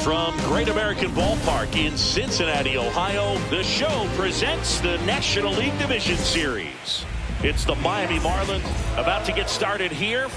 From Great American Ballpark in Cincinnati, Ohio, the show presents the National League Division Series. It's the Miami Marlins about to get started here.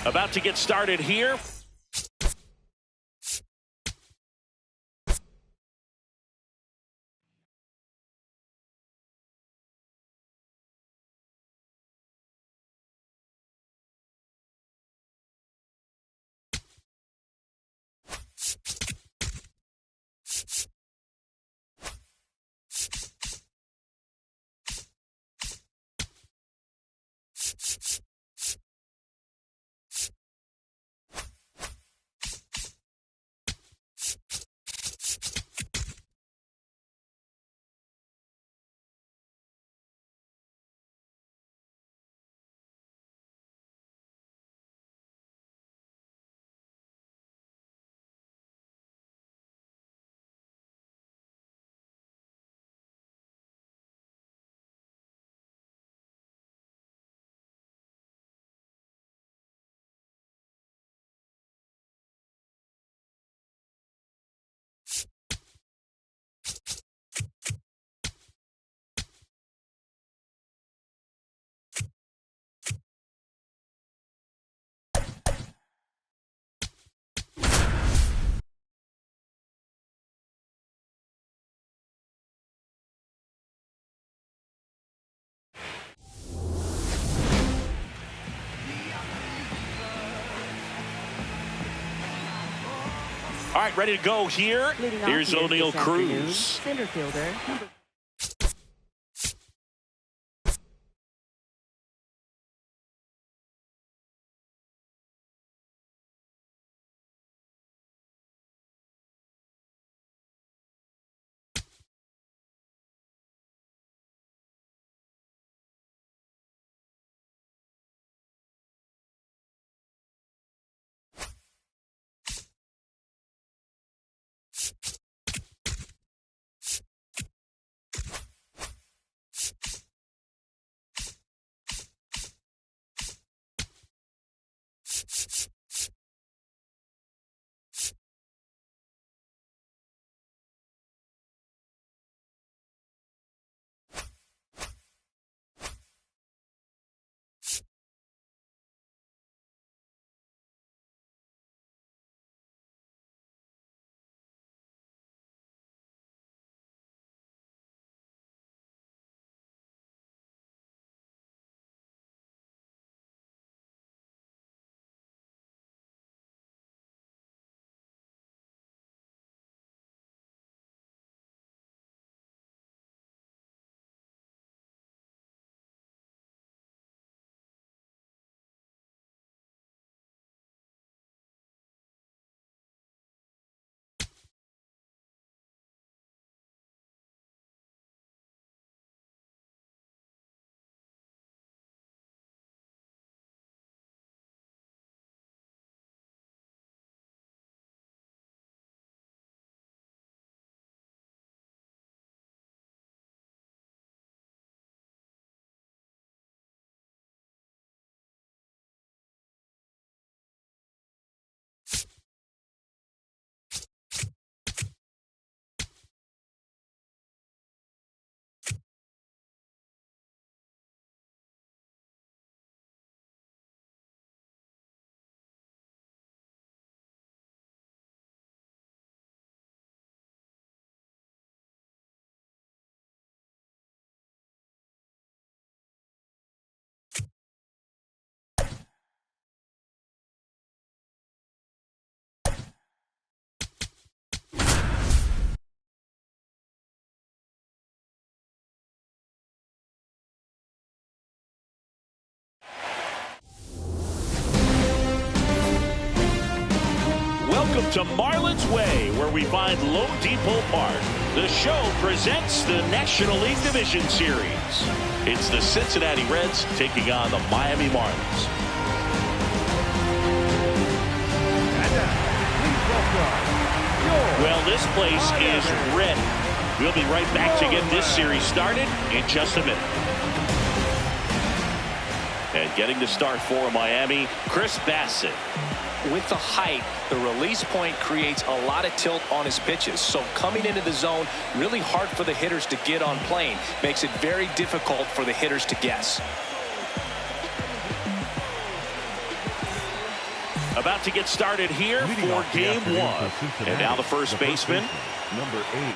About to get started here. All right, ready to go here. Here's O'Neal Cruz. Center fielder, number Welcome to Marlins Way, where we find Low Depot Park. The show presents the National League Division Series. It's the Cincinnati Reds taking on the Miami Marlins. Well, this place is ready. We'll be right back to get this series started in just a minute. And getting the start for Miami, Chris Bassett. With the height, the release point creates a lot of tilt on his pitches. So coming into the zone, really hard for the hitters to get on plane. Makes it very difficult for the hitters to guess. About to get started here for game one. And now the first baseman, number 8.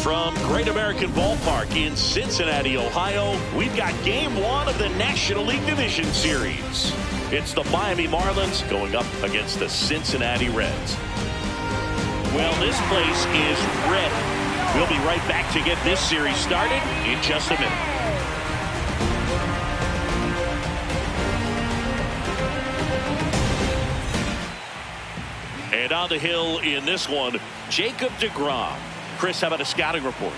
From Great American Ballpark in Cincinnati, Ohio, we've got game one of the National League Division Series. It's the Miami Marlins going up against the Cincinnati Reds. Well, this place is ready. We'll be right back to get this series started in just a minute. And on the hill in this one, Jacob deGrom. Chris, how about a scouting report?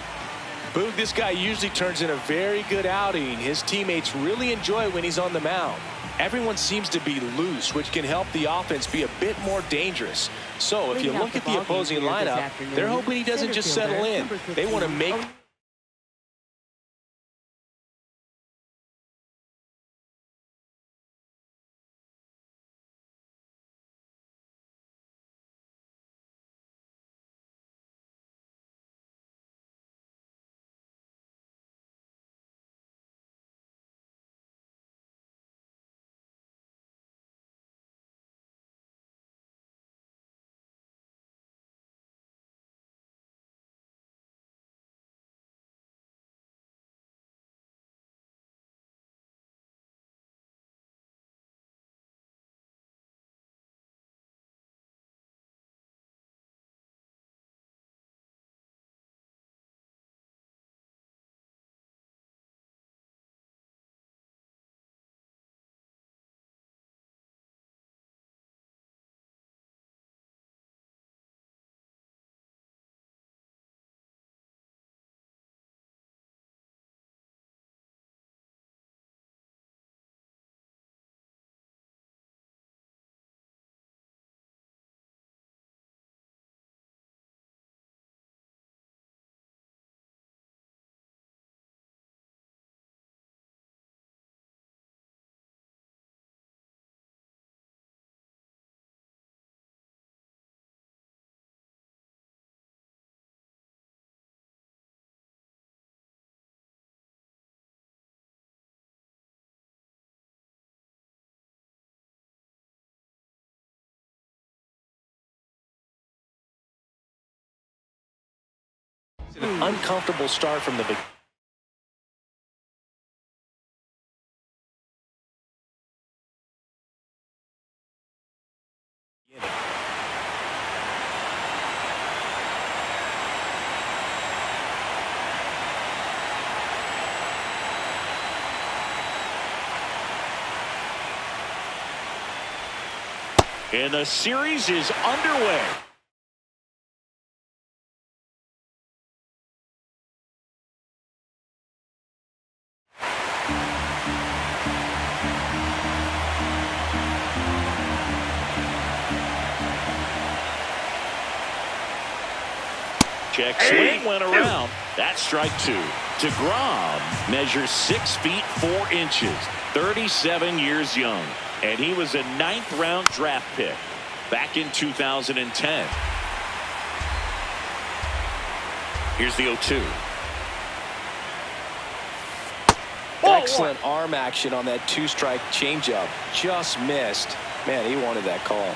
Boog, this guy usually turns in a very good outing. His teammates really enjoy when he's on the mound. Everyone seems to be loose, which can help the offense be a bit more dangerous. So if you look at the opposing lineup, they're hoping he doesn't just settle in. They want to make An uncomfortable start from the beginning. And the series is underway. Check swing went around. That's strike two. DeGrom measures 6 feet 4 inches, 37 years young. And he was a 9th-round draft pick back in 2010. Here's the 0-2. Excellent arm action on that 2-strike changeup. Just missed. Man, he wanted that call.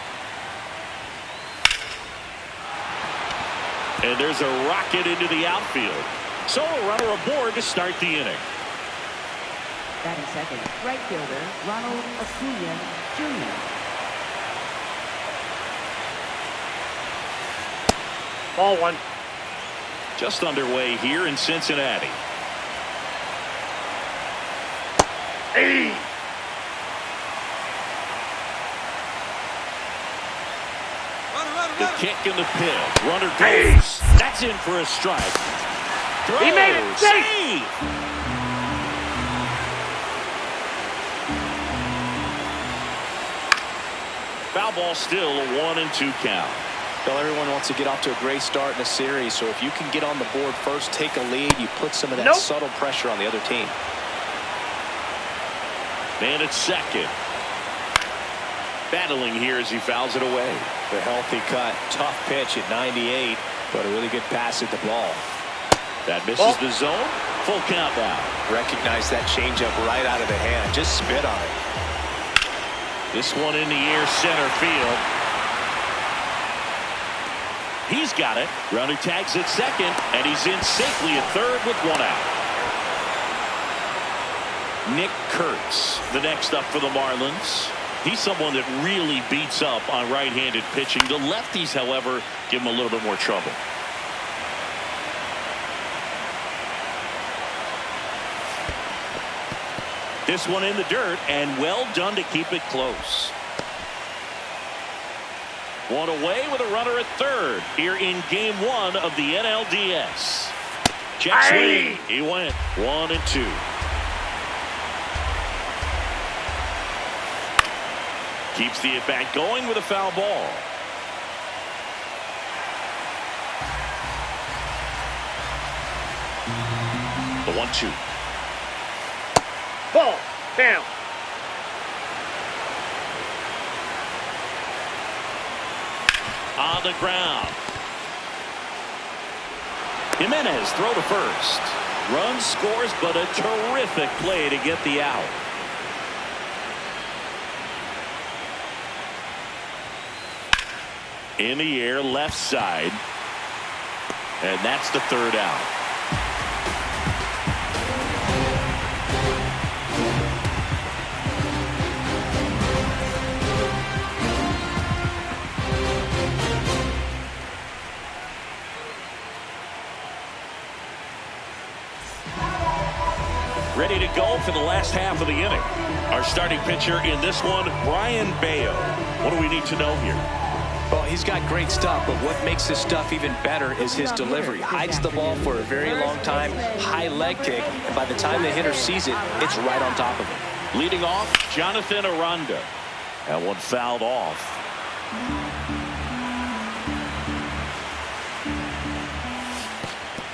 And there's a rocket into the outfield. So a runner aboard to start the inning. Batting second, right fielder Ronald Acuna Jr. Ball one. Just underway here in Cincinnati. Hey. The kick and the pitch. Runner goes. That's in for a strike. Throw. He made it. Save. Foul ball still, a 1-2 count. Well, everyone wants to get off to a great start in a series, so if you can get on the board first, take a lead, you put some of that subtle pressure on the other team. Man at second. Battling here as he fouls it away. The healthy cut. Tough pitch at 98, but a really good pass at the ball. That misses the zone. Full count now. Recognize that changeup right out of the hand. Just spit on it. This one in the air, center field. He's got it. Runner tags at second, and he's in safely at third with 1 out. Nick Kurtz, the next up for the Marlins. He's someone that really beats up on right-handed pitching. The lefties, however, give him a little bit more trouble. This one in the dirt, and well done to keep it close. One away with a runner at third here in game 1 of the NLDS. Check swing. He went 1-2. Keeps the at-bat going with a foul ball. The 1-2. Ball down. On the ground. Jimenez throw to first. Run scores, but a terrific play to get the out. In the air, left side. And that's the third out. Ready to go for the last half of the inning. Our starting pitcher in this one, Brian Bayo. What do we need to know here? Well, he's got great stuff, but what makes this stuff even better is his delivery. Hides the ball for a very long time, high leg kick, and by the time the hitter sees it, it's right on top of him. Leading off, Jonathan Aranda. That one fouled off.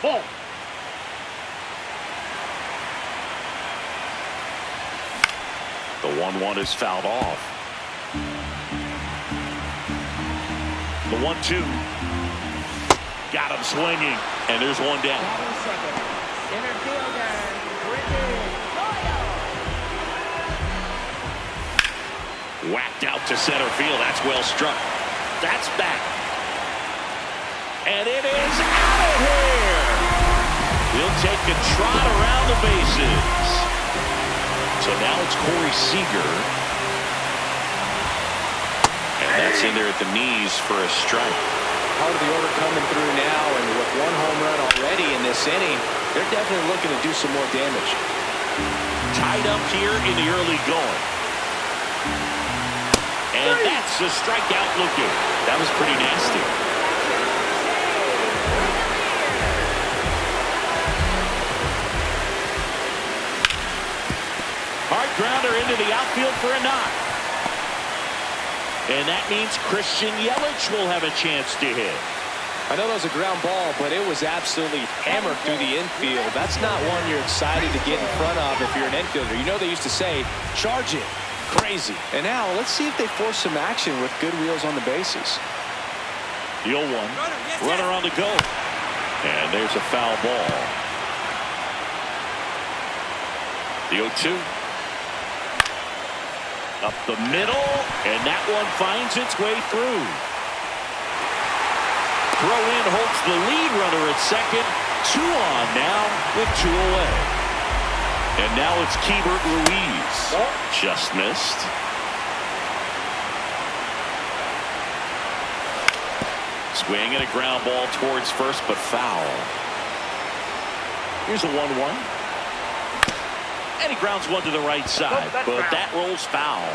Ball. The 1-1 is fouled off. The 1-2. Got him swinging. And there's one down. Second, center fielder, Brendan Doyle. Whacked out to center field. That's well struck. That's back. And it is out of here. He'll take a trot around the bases. So now it's Corey Seager. And that's in there at the knees for a strike. Part of the order coming through now, and with one home run already in this inning, they're definitely looking to do some more damage. Tied up here in the early going. And that's a strikeout looking. That was pretty nasty. Hard grounder into the outfield for a knock. And that means Christian Yelich will have a chance to hit. I know that was a ground ball, but it was absolutely hammered through the infield. That's not one you're excited to get in front of if you're an infielder. You know they used to say, charge it. Crazy. And now let's see if they force some action with good wheels on the bases. The 0-1. Runner on the go. And there's a foul ball. The 0-2. Up the middle, and that one finds its way through. Throw in holds the lead runner at second. 2 on now with 2 away. And now it's Keibert Ruiz. Just missed. Swing and a ground ball towards first, but foul. Here's a 1-1. And he grounds one to the right side, but that rolls foul.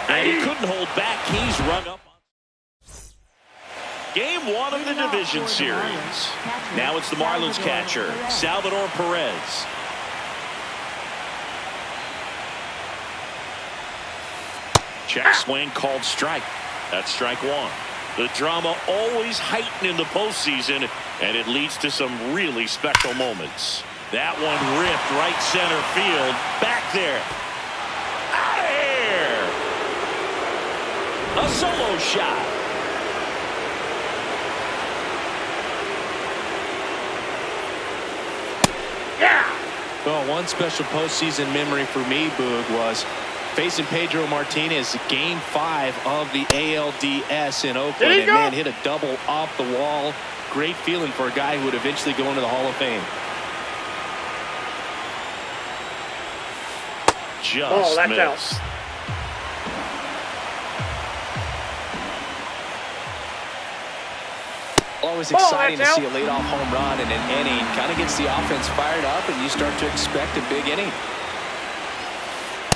And he couldn't hold back. He's rung up. Game 1 of the division series. Now it's the Marlins catcher, Salvador Perez. Check swing called strike. That's strike 1. The drama always heightened in the postseason, and it leads to some really special moments. That one ripped right center field. Back there. Out of here. A solo shot. Yeah. Well, one special postseason memory for me, Boog, was facing Pedro Martinez, Game 5 of the ALDS in Oakland. And man, hit a double off the wall. Great feeling for a guy who would eventually go into the Hall of Fame. Just missed. Out. Always exciting to see a leadoff home run in an inning. Kind of gets the offense fired up, and you start to expect a big inning.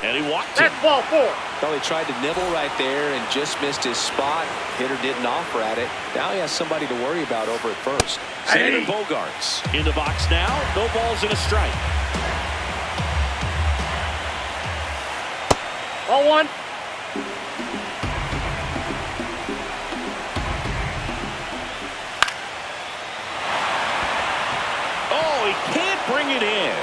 And he walked it. That's ball 4. Well, he tried to nibble right there and just missed his spot. Hitter didn't offer at it. Now he has somebody to worry about over at first. Xander Bogaerts in the box now. No balls and a strike. Ball 1. Oh, he can't bring it in.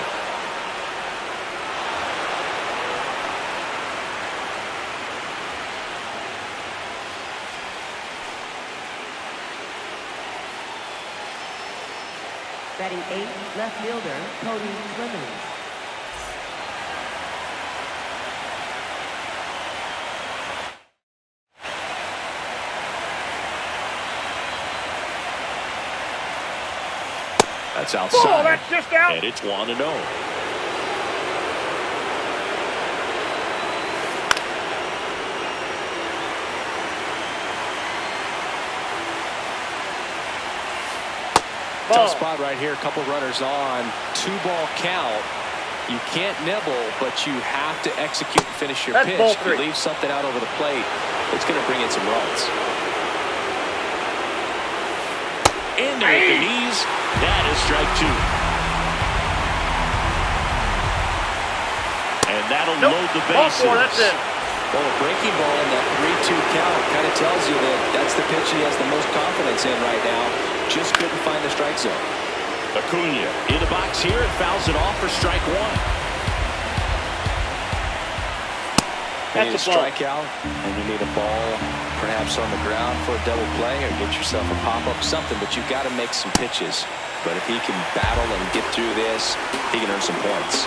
Batting 8th, left fielder, Cody Clemens. That's outside. Oh, that's just out. And it's 1-0. Tough spot right here. A couple runners on. 2-ball count. You can't nibble, but you have to execute and finish your pitch. If you leave something out over the plate, it's going to bring in some runs. In there at the knees. That is strike 2. And that'll load the bases. Ball 4, that's it. Well, a breaking ball in that 3-2 count kind of tells you that that's the pitch he has the most confidence in right now. Just couldn't find the strike zone. Acuna in the box here and fouls it off for strike 1. You need a strikeout, and you need a ball perhaps on the ground for a double play or get yourself a pop-up, something, but you've got to make some pitches. But if he can battle and get through this, he can earn some points.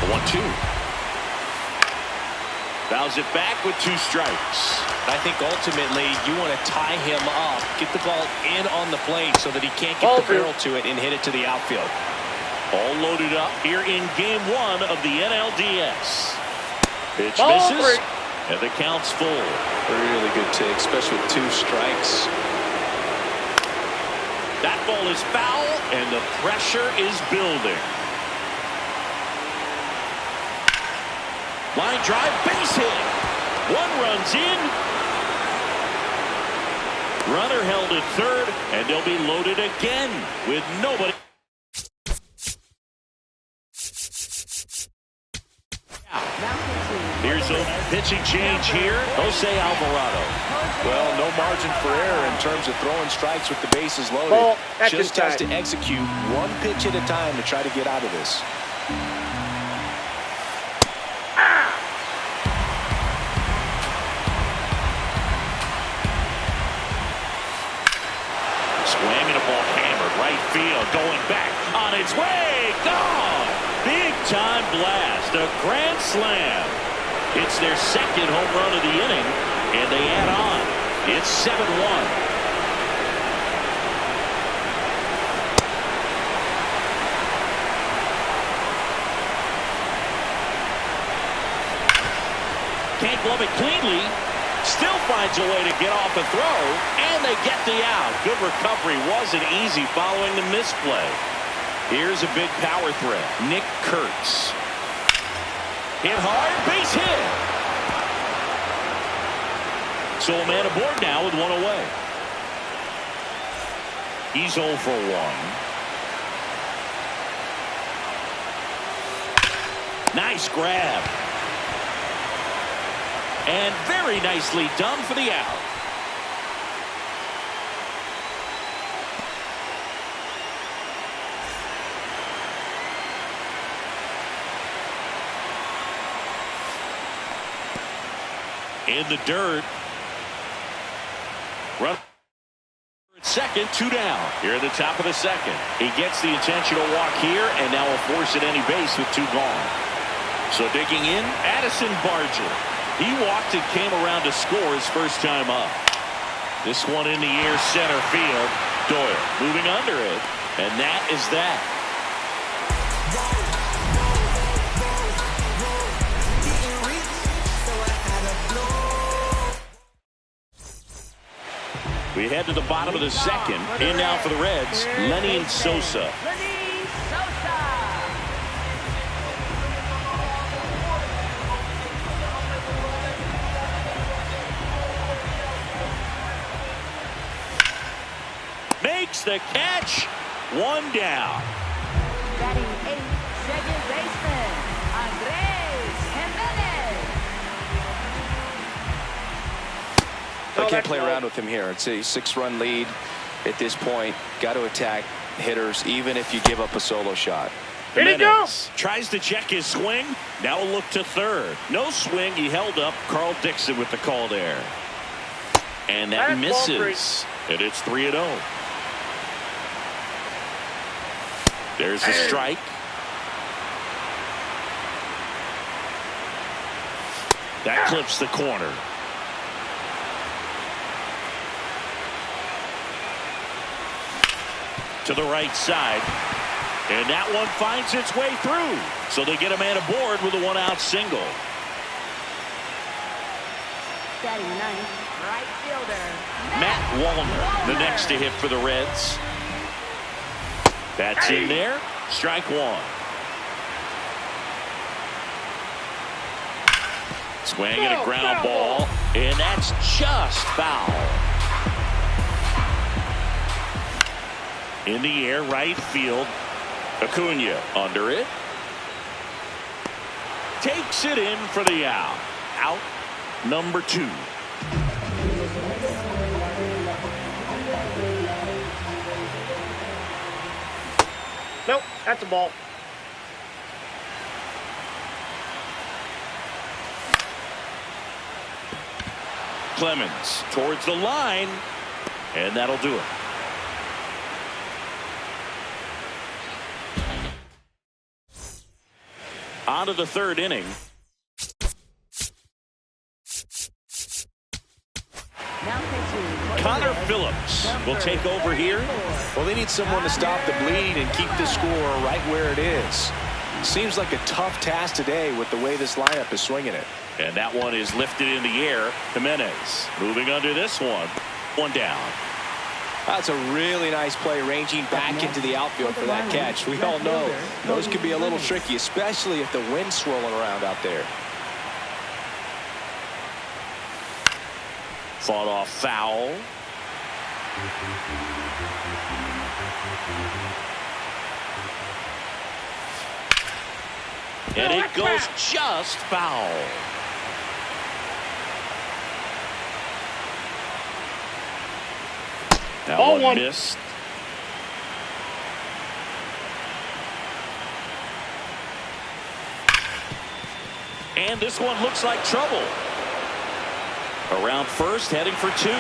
The 1-2. Fouls it back with 2 strikes. I think ultimately you want to tie him up, get the ball in on the plate so that he can't get the barrel to it and hit it to the outfield. All loaded up here in game 1 of the NLDS. Pitch Ball misses, 3. and the count's full. Really good take, especially with 2 strikes. That ball is foul, and the pressure is building. Line drive, base hit. 1 run's in. Runner held at third, and they'll be loaded again with nobody. Here's a pitching change here. Jose Alvarado. Well, no margin for error in terms of throwing strikes with the bases loaded. Ball, just has to execute 1 pitch at a time to try to get out of this. Swing and a ball hammered right field, going back on its way, gone. Big time blast, a grand slam. It's their 2nd home run of the inning, and they add on. It's 7-1. Can't glove it cleanly. Still finds a way to get off a throw, and they get the out. Good recovery. Wasn't easy following the misplay. Here's a big power threat. Nick Kurtz. Hit hard, base hit. So a man aboard now with 1 away. He's 0 for 1. Nice grab. And very nicely done for the out. In the dirt. Run at second, 2 down. Here at the top of the 2nd. He gets the intentional walk here, and now will force at any base with 2 gone. So digging in, Addison Barger. He walked and came around to score his first time up. This one in the air, center field. Doyle moving under it, and that is that. We head to the bottom of the 2nd. In now for the Reds, Lenny Sosa. Makes the catch. 1 down. Batting 8th, second baseman, Andres Jimenez. I can't play around with him here. It's a 6-run lead at this point. Got to attack hitters even if you give up a solo shot. Jimenez tries to check his swing. Now a look to third. No swing. He held up. Carl Dixon with the call there. And that misses. And it's 3-0. There's a strike. That clips the corner. To the right side. And that one finds its way through. So they get a man aboard with a 1-out single. Batting 9th, right fielder, Matt Wallner, the next to hit for the Reds. That's in there. Strike 1. Swing and a ground ball. And that's just foul. In the air, right field. Acuna under it. Takes it in for the out. Out number 2. Nope, that's a ball. Clemens towards the line, and that'll do it. On to the 3rd inning. Now pitching. Connor Phillips will take over here. Well, they need someone to stop the bleeding and keep the score right where it is. Seems like a tough task today with the way this lineup is swinging it. And that one is lifted in the air. Jimenez moving under this one. One down. That's a really nice play, ranging back into the outfield for that catch. We all know those can be a little tricky, especially if the wind's swirling around out there. Fought off foul. And it goes just foul. That one missed. And this one looks like trouble. Around first, heading for two.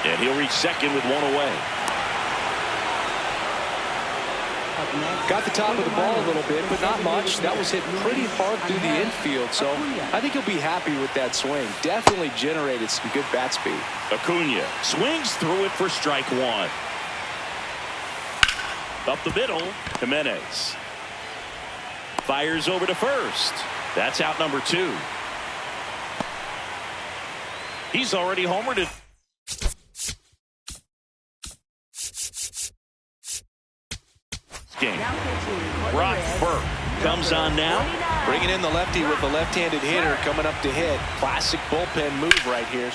And he'll reach second with one away. Got the top of the ball a little bit, but not much. That was hit pretty hard through the infield, so I think he'll be happy with that swing. Definitely generated some good bat speed. Acuna swings through it for strike one. Up the middle, Jimenez fires over to first. That's out number two. He's already homered it. Game. Brock Burke comes on now. Bringing in the lefty with the left-handed hitter coming up to hit. Classic bullpen move right here.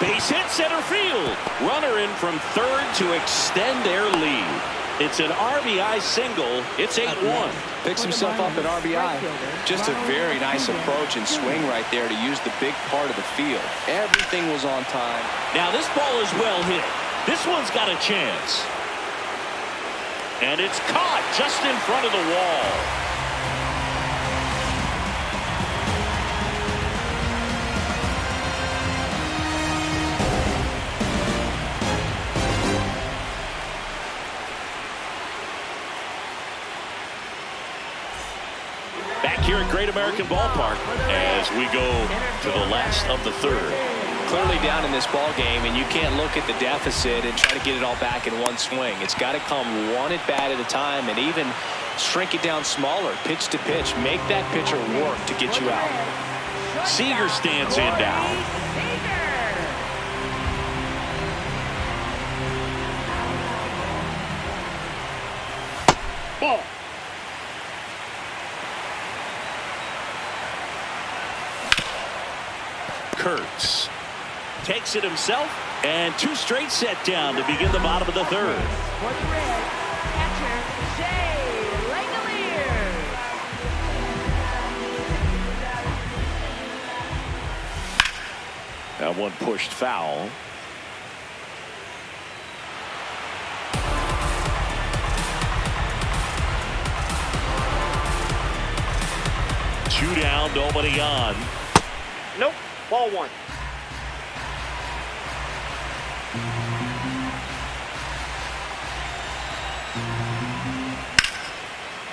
Base hit center field. Runner in from third to extend their lead. It's an RBI single. It's 8-1. Picks himself up an RBI. Just a very nice approach and swing right there to use the big part of the field. Everything was on time. Now this ball is well hit. This one's got a chance. And it's caught just in front of the wall. Back here at Great American Ballpark as we go to the last of the third. Clearly down in this ball game, and you can't look at the deficit and try to get it all back in one swing. It's got to come one at bat at a time, and even shrink it down smaller, pitch to pitch. Make that pitcher work to get you out. Seager stands in now. Ball. Kurtz takes it himself, and two straight set down to begin the bottom of the third. For the Reds, catcher J.cristian. That one pushed foul. Two down, nobody on. Nope. Ball one.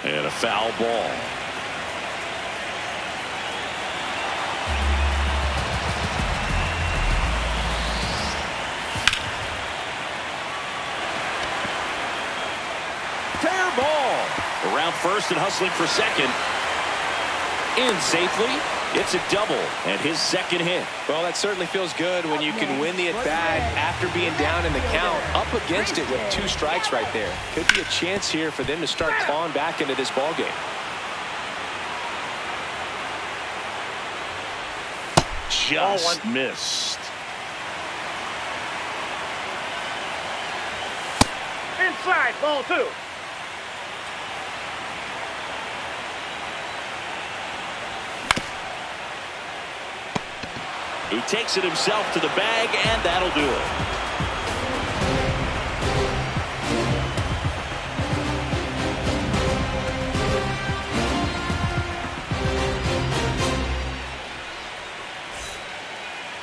And a foul ball. Fair ball. Around first and hustling for second. In safely. It's a double and his second hit. Well, that certainly feels good when you can win the at-bat after being down in the count, up against it with two strikes right there. Could be a chance here for them to start clawing back into this ball game. Just missed. Inside, ball two. He takes it himself to the bag, and that'll do it.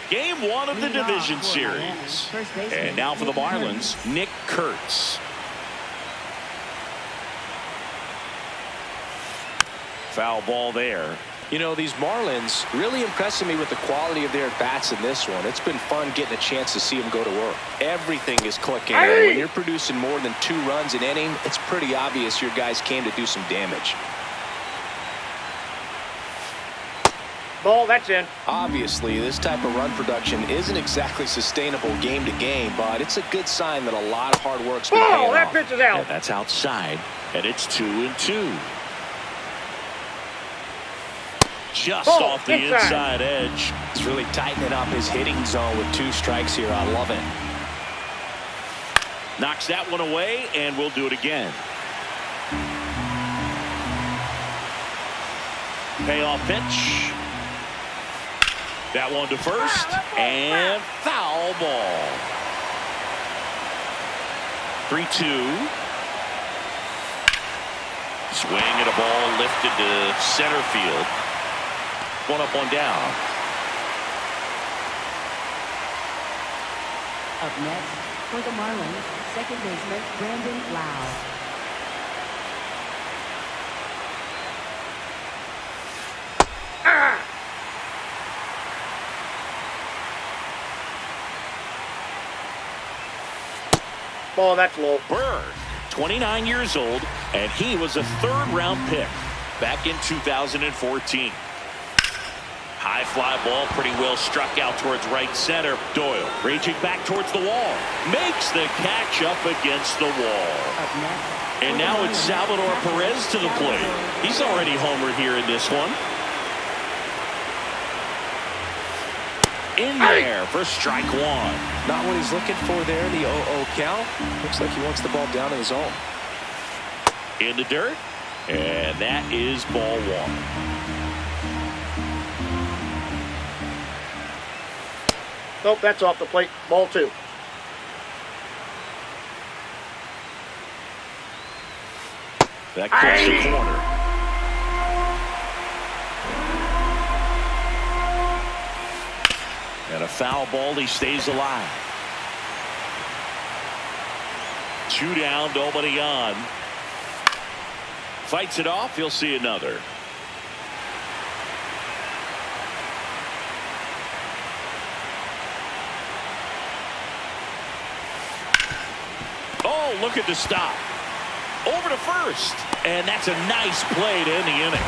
Game one of the division series. And now for the Marlins, Nick Kurtz. Foul ball there. You know, these Marlins really impressing me with the quality of their at-bats in this one. It's been fun getting a chance to see them go to work. Everything is clicking. And when you're producing more than 2 runs an inning, it's pretty obvious your guys came to do some damage. Ball, that's in. Obviously, this type of run production isn't exactly sustainable game to game, but it's a good sign that a lot of hard work's been paying off. That pitch is out. And that's outside, and it's 2-2. Just off the inside edge. He's really tightening up his hitting zone with 2 strikes here. I love it. Knocks that one away, and we'll do it again. Payoff pitch. That one to first, and foul ball. 3-2. Swing and a ball lifted to center field. 1 up, 1 down. Up next, for the Marlins, second baseman Brandon Lau. Ball, that's low. Bird, 29 years old, and he was a 3rd-round pick back in 2014. High fly ball, pretty well struck out towards right center. Doyle raging back towards the wall. Makes the catch up against the wall. And now it's Salvador Perez to the plate. He's already homered here in this one. In there for strike 1. Not what he's looking for there, the 0-0 count. Looks like he wants the ball down in his zone. In the dirt, and that is ball 1. Nope, that's off the plate. Ball 2. That cuts the corner. And a foul ball, he stays alive. 2 down, nobody on. Fights it off, he'll see another. Oh, look at the stop. Over to first. And that's a nice play to end the inning.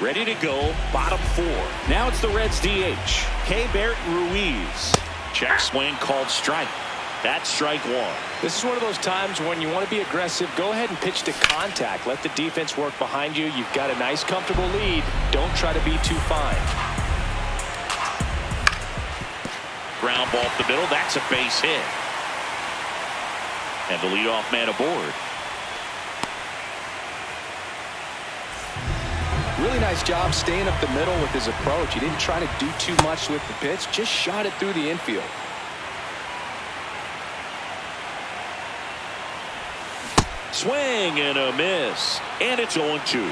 Ready to go, bottom 4. Now it's the Reds DH, Keibert Ruiz. Check swing called strike. That's strike 1. This is one of those times when you want to be aggressive. Go ahead and pitch to contact. Let the defense work behind you. You've got a nice, comfortable lead. Don't try to be too fine. Ground ball up the middle. That's a base hit. And the leadoff man aboard. Really nice job staying up the middle with his approach. He didn't try to do too much with the pitch. Just shot it through the infield. Swing and a miss. And it's 0-2.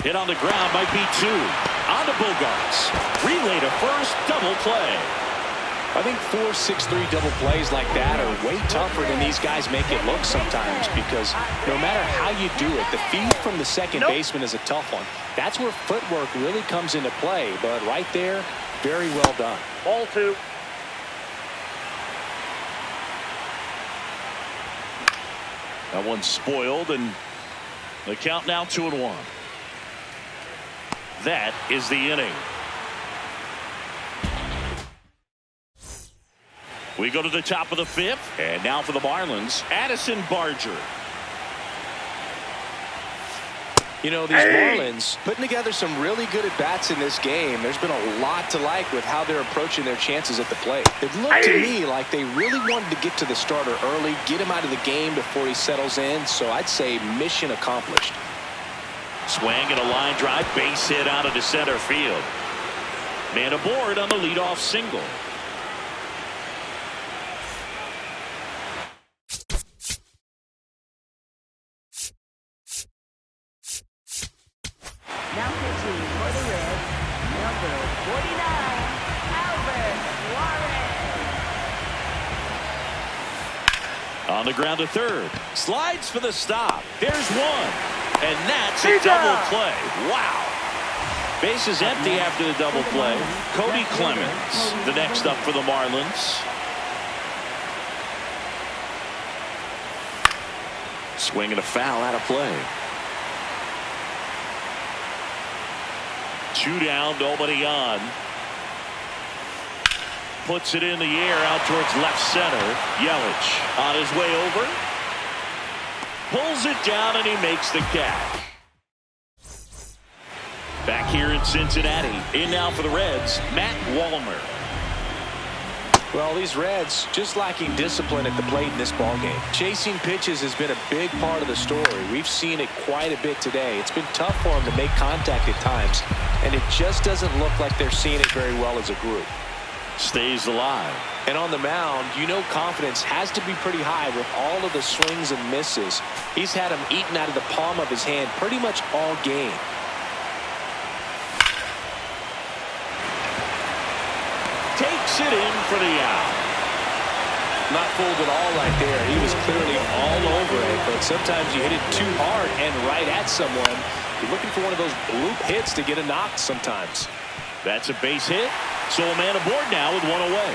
Hit on the ground might be 2. On to Bogarts. Relay to first, double play. I think 4-6-3 double plays like that are way tougher than these guys make it look sometimes, because no matter how you do it, the feed from the second baseman is a tough one. That's where footwork really comes into play, but right there, very well done. Ball 2. That one's spoiled, and the count now 2-1. That is the inning. We go to the top of the 5th, and now for the Marlins, Addison Barger. You know, these Marlins putting together some really good at-bats in this game. There's been a lot to like with how they're approaching their chances at the plate. It looked to me like they really wanted to get to the starter early, get him out of the game before he settles in, so I'd say mission accomplished. Swing and a line drive, base hit out of the center field. Man aboard on the leadoff single. Now pitching for the Reds, number 49, Albert Suarez. On the ground to third. Slides for the stop. There's one. And that's a double play. Wow. Base is empty after the double play. Cody Clemens, the next up for the Marlins. Swing and a foul out of play. 2 down, nobody on. Puts it in the air out towards left center. Yelich on his way over. Pulls it down and he makes the catch. Back here in Cincinnati. In now for the Reds, Matt Wallner. Well, these Reds just lacking discipline at the plate in this ballgame. Chasing pitches has been a big part of the story. We've seen it quite a bit today. It's been tough for them to make contact at times, and it just doesn't look like they're seeing it very well as a group. Stays alive. And on the mound, you know confidence has to be pretty high with all of the swings and misses. He's had them eaten out of the palm of his hand pretty much all game. Takes it in for the out. Not fooled at all right there. He was clearly all over it, but sometimes you hit it too hard and right at someone. You're looking for one of those bloop hits to get a knock sometimes. That's a base hit. So a man aboard now with one away.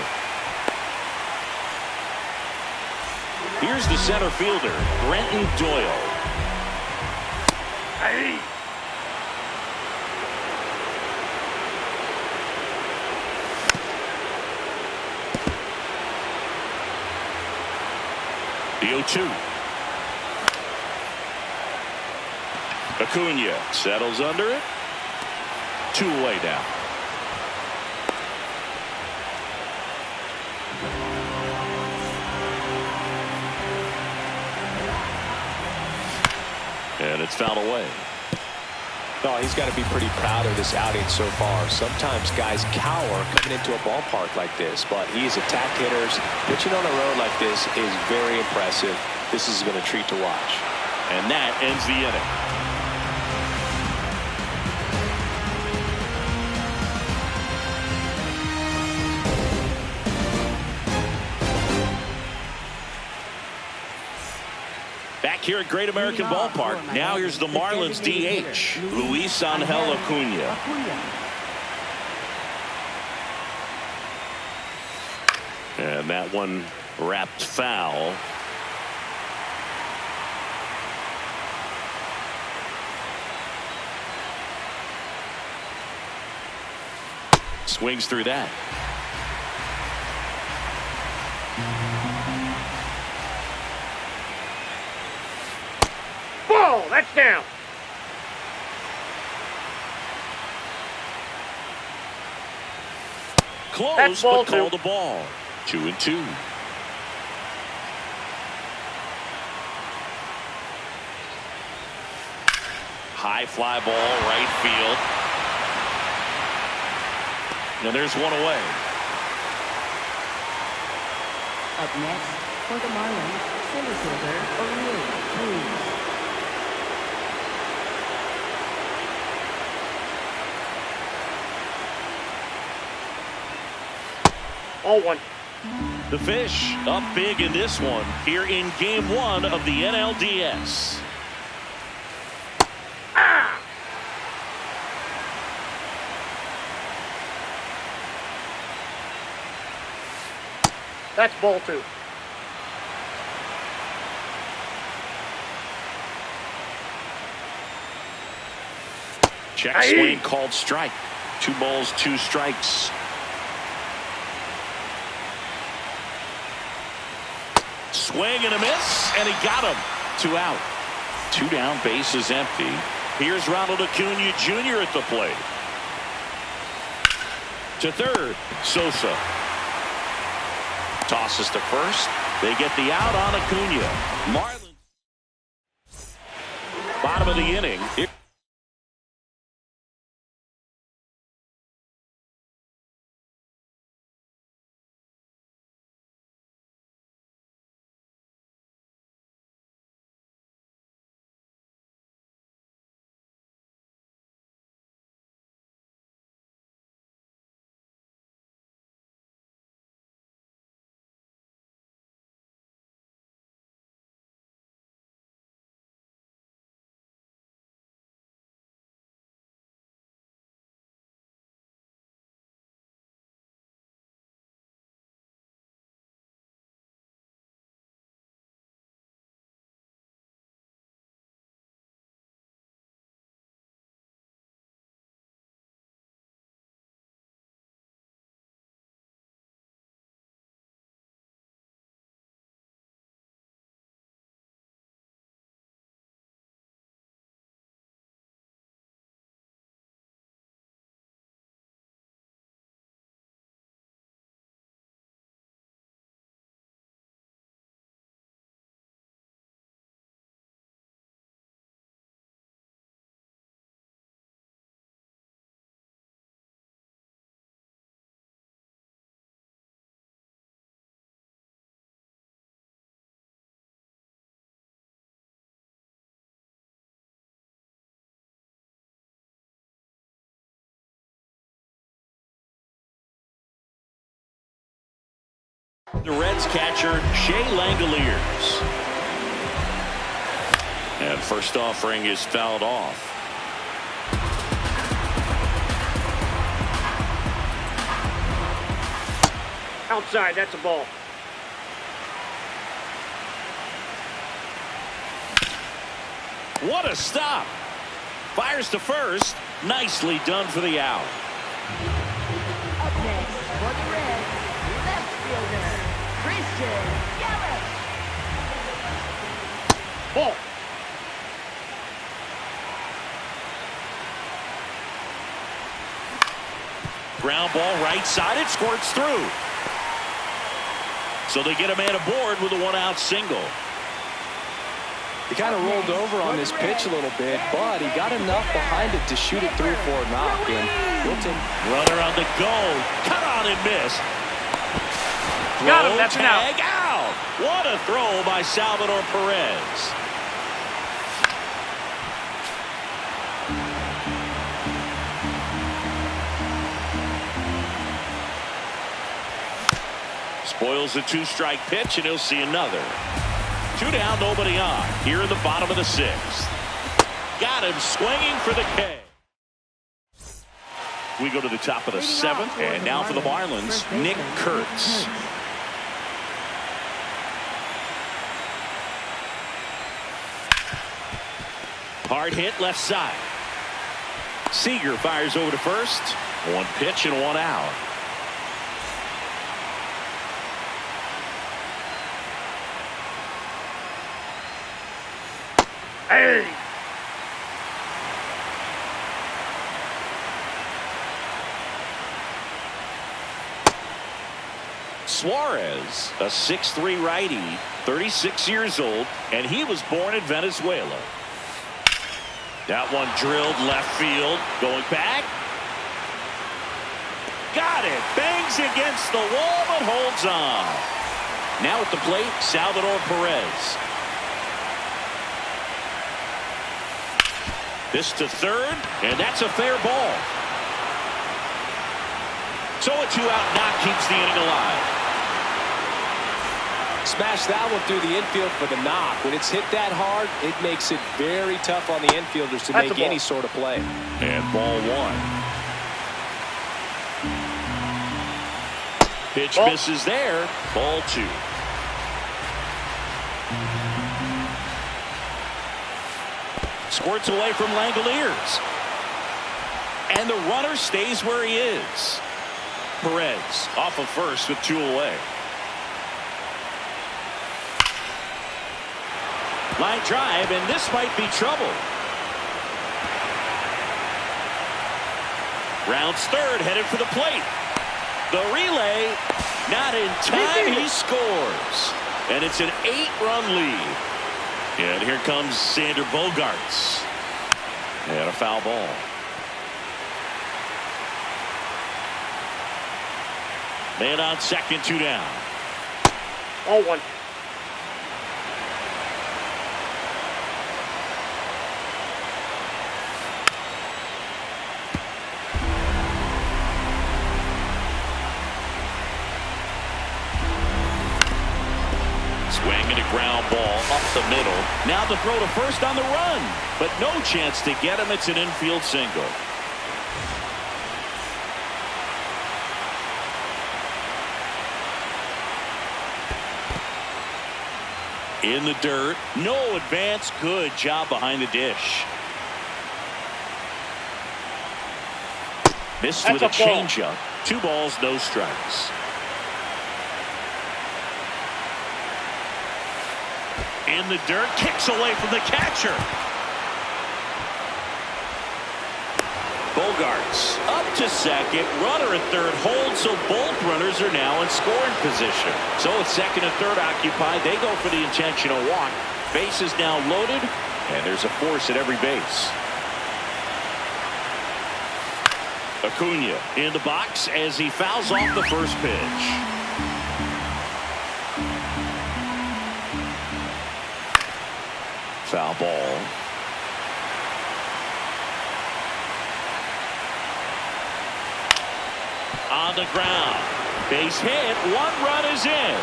Here's the center fielder, Brenton Doyle. Hey. The 0-2. Acuna settles under it. 2 away now. And it's fouled away. Oh, he's got to be pretty proud of this outing so far. Sometimes guys cower coming into a ballpark like this, but he's attacked hitters. Pitching on a road like this is very impressive. This has been a treat to watch. And that ends the inning. Back here at Great American Ballpark. Now here's the Marlins DH, Luis Angel Acuna. And that one wrapped foul. Swings through that. Ball, that's down. Close, that's ball but called the ball. 2-2. High fly ball, right field. And there's one away. Up next, for the Marlins, center fielder, O'Neill. 0-1. The Fish up big in this one here in Game 1 of the NLDS. That's ball 2. Check swing called strike. 2 balls, 2 strikes. Swing and a miss, and he got him. 2 out. 2 down, base is empty. Here's Ronald Acuna Jr. at the plate. To third, Sosa. Tosses to first. They get the out on Acuna. Marlins. Bottom of the inning. The Reds catcher, Shea Langoliers. And first offering is fouled off. Outside, that's a ball. What a stop. Fires to first. Nicely done for the out. Up next for the Reds, left fielder, Christian Yelich. Ball. Ground ball right side. It squirts through. So they get a man aboard with a one-out single. He kind of rolled over on this pitch a little bit, but he got enough behind it to shoot it through for a knock. And Wilton, Runner on the go. Cut on and miss. Got him. That's an out. Tag out. What a throw by Salvador Perez. Spoils the two-strike pitch, and he'll see another. 2 down, nobody on. Here in the bottom of the 6th. Got him swinging for the K. We go to the top of the 7th, and now for the Marlins, Nick Kurtz. Hard hit left side. Seager fires over to first. 1 pitch and 1 out. Hey! Suarez, a 6'3" righty, 36 years old, and he was born in Venezuela. That one drilled left field, going back. Got it. Bangs against the wall, but holds on. Now at the plate, Salvador Perez. This to third, and that's a fair ball. So a 2-out knock keeps the inning alive. smashed that one through the infield for the knock. When it's hit that hard, it makes it very tough on the infielders to make any sort of play. And ball 1. Pitch misses there. Ball 2. Squirts away from Langoliers. And the runner stays where he is. Perez off of first with 2 away. Line drive, and this might be trouble. Rounds third, headed for the plate. The relay, not in time, he scores. And it's an 8-run lead. And here comes Sander Bogaerts. And a foul ball. Man on second, 2 down. 0-1. Swing and a ground ball up the middle. Now the throw to first on the run, but no chance to get him. It's an infield single. In the dirt, no advance. Good job behind the dish. Missed with a changeup. 2 balls, no strikes. In the dirt, kicks away from the catcher. Bogaerts up to second, runner at third holds, so both runners are now in scoring position. So it's second and third occupied. They go for the intentional walk. Base is now loaded, and there's a force at every base. Acuna in the box as he fouls off the first pitch. Foul ball. On the ground. Base hit. One run is in.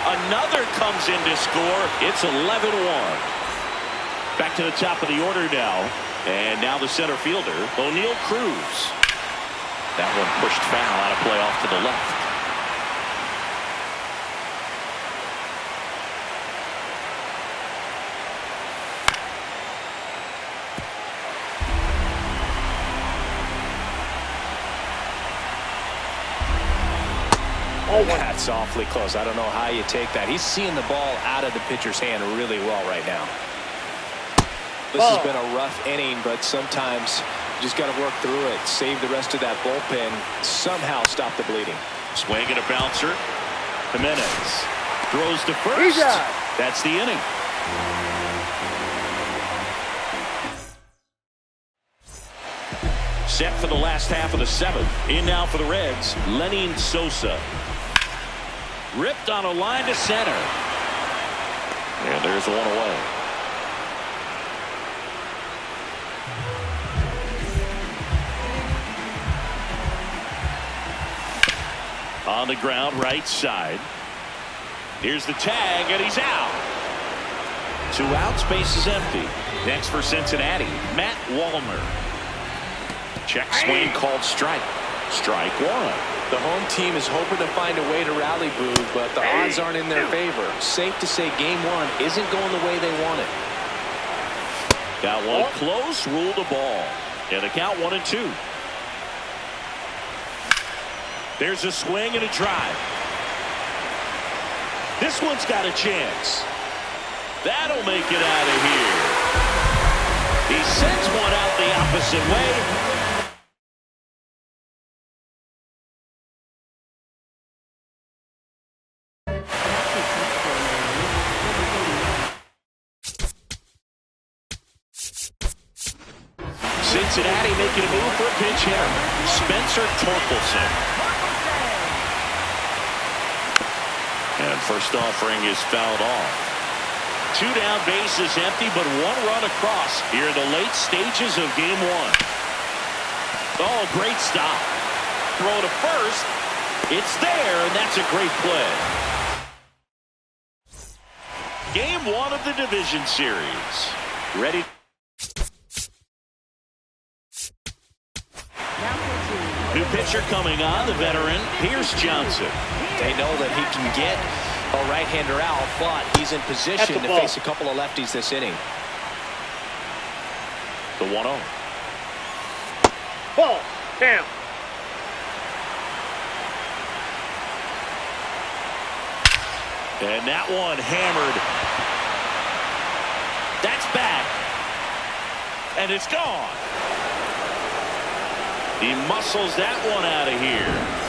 Another comes in to score. It's 11-1. Back to the top of the order now. And now the center fielder, O'Neal Cruz. That one pushed foul out of play off to the left. Oh, that's awfully close. I don't know how you take that. He's seeing the ball out of the pitcher's hand really well right now. This has been a rough inning, but sometimes you just got to work through it. Save the rest of that bullpen. Somehow stop the bleeding. Swing and a bouncer. Jimenez throws to first. That's the inning. Set for the last half of the seventh. In now for the Reds, Lenny Sosa. Ripped on a line to center. And there's one away. On the ground, right side. Here's the tag, and he's out. 2 outs, base is empty. Next for Cincinnati, Matt Wallner. Check swing called strike. Strike one. The home team is hoping to find a way to rally Boog, but the odds aren't in their favor. Safe to say game one isn't going the way they want it. Got one close, ruled the ball. And the count 1-2. There's a swing and a drive. This one's got a chance. That'll make it out of here. He sends one out the opposite way. Cincinnati making a move for a pinch hitter. Spencer Torkelson. And first offering is fouled off. 2 down, bases empty, but 1 run across here in the late stages of game 1. Oh, great stop. Throw to first. It's there, and that's a great play. Game 1 of the division series. Ready. New pitcher coming on, the veteran, Pierce Johnson. They know that he can get a right-hander out, but he's in position to face a couple of lefties this inning. The 1-0. Ball. Down. And that one hammered. That's back. And it's gone. He muscles that one out of here.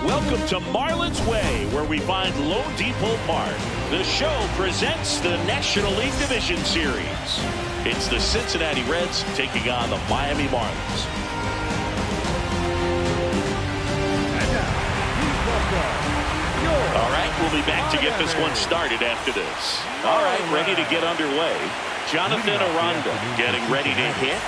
Welcome to Marlins Way, where we find Loan Depot Park. The show presents the National League Division Series. It's the Cincinnati Reds taking on the Miami Marlins. All right, we'll be back to get this one started after this. All right, ready to get underway. Jonathan Aranda getting ready to hit.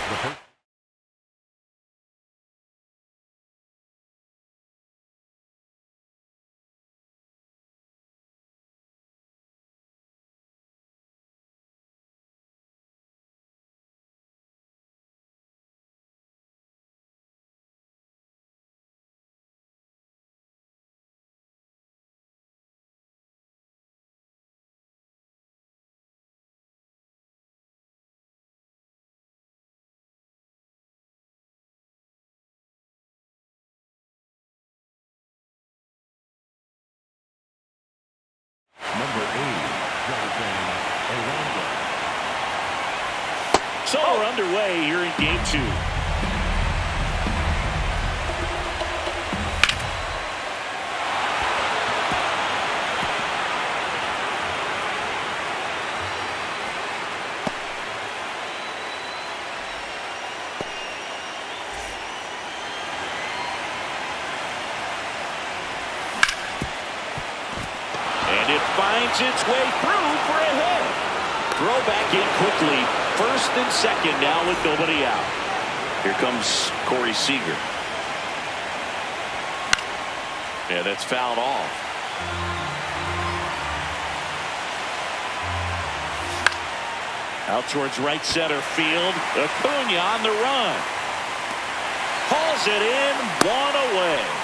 So we're underway here in game 2. And it finds its way through for a hit. Throw back in quickly. First and second now with nobody out. Here comes Corey Seager. Yeah, that's fouled off. Out towards right center field. Acuna on the run. Hauls it in, one away.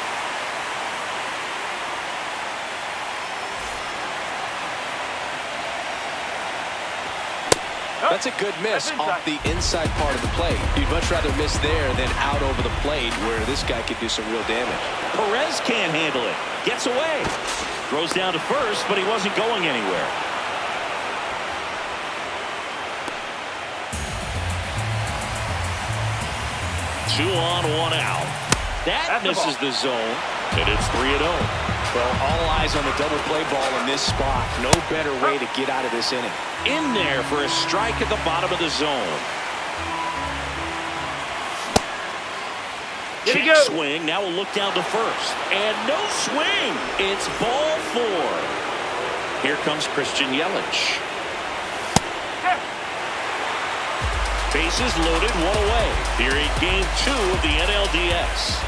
That's a good miss off the inside part of the plate. You'd much rather miss there than out over the plate where this guy could do some real damage. Perez can't handle it. Gets away. Throws down to first, but he wasn't going anywhere. Two on, one out. That misses the zone, and it's 3-0. Well, all eyes on the double play ball in this spot. No better way to get out of this inning. In there for a strike at the bottom of the zone. Check swing. Now we'll look down to first. And no swing. It's ball 4. Here comes Christian Yelich. Bases loaded, one away. Here in game 2 of the NLDS.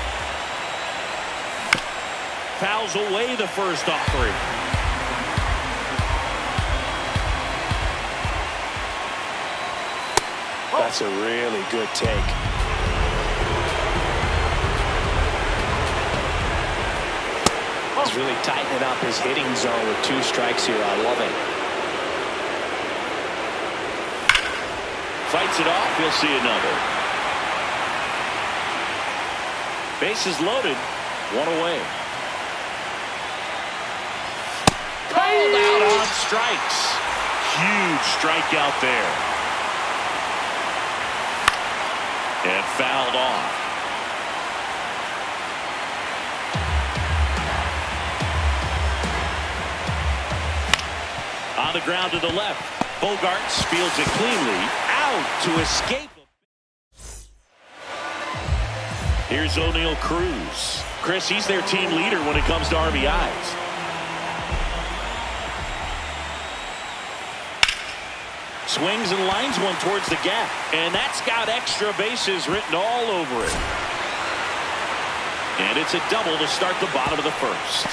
Fouls away the first offering. That's a really good take. He's really tightening up his hitting zone with 2 strikes here. I love it. Fights it off. He'll see another. Bases loaded, one away. Called out on strikes. huge strikeout there. And fouled off. On the ground to the left. Bogarts fields it cleanly. Out to escape. Here's O'Neal Cruz. Chris, he's their team leader when it comes to RBIs. Swings and lines one towards the gap. And that's got extra bases written all over it. And it's a double to start the bottom of the first.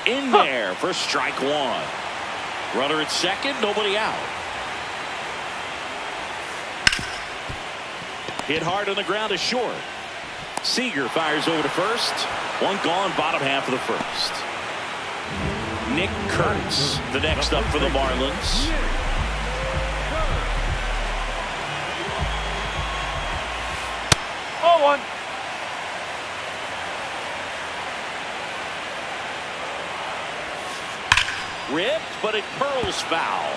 In there for strike one. Runner at second, nobody out. Hit hard on the ground is short. Seager fires over to first. One gone, bottom half of the first. Nick Kurtz, the next up for the Marlins. Oh, one. Ripped, but it curls foul.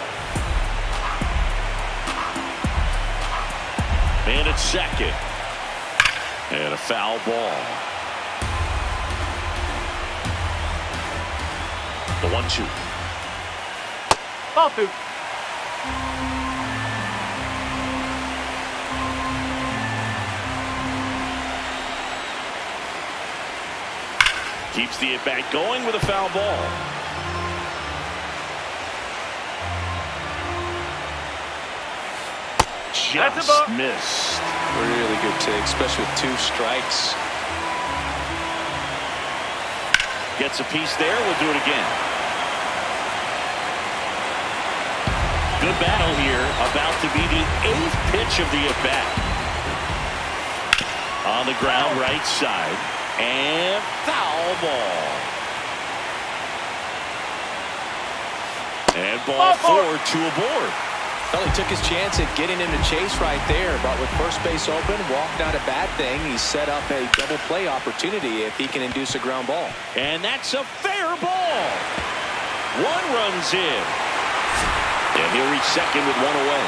Man at second. And a foul ball. The 1-2. Ball two. Keeps the at-bat going with a foul ball. Just missed. Really good take, especially with 2 strikes. Gets a piece there. We'll do it again. Good battle here. About to be the 8th pitch of the at-bat. On the ground, right side. And foul ball. And ball 4, 2 aboard. Well, he took his chance at getting into chase right there, but with first base open, walk not a bad thing. He set up a double play opportunity if he can induce a ground ball. And that's a fair ball. 1 runs in. And he'll reach second with 1 away.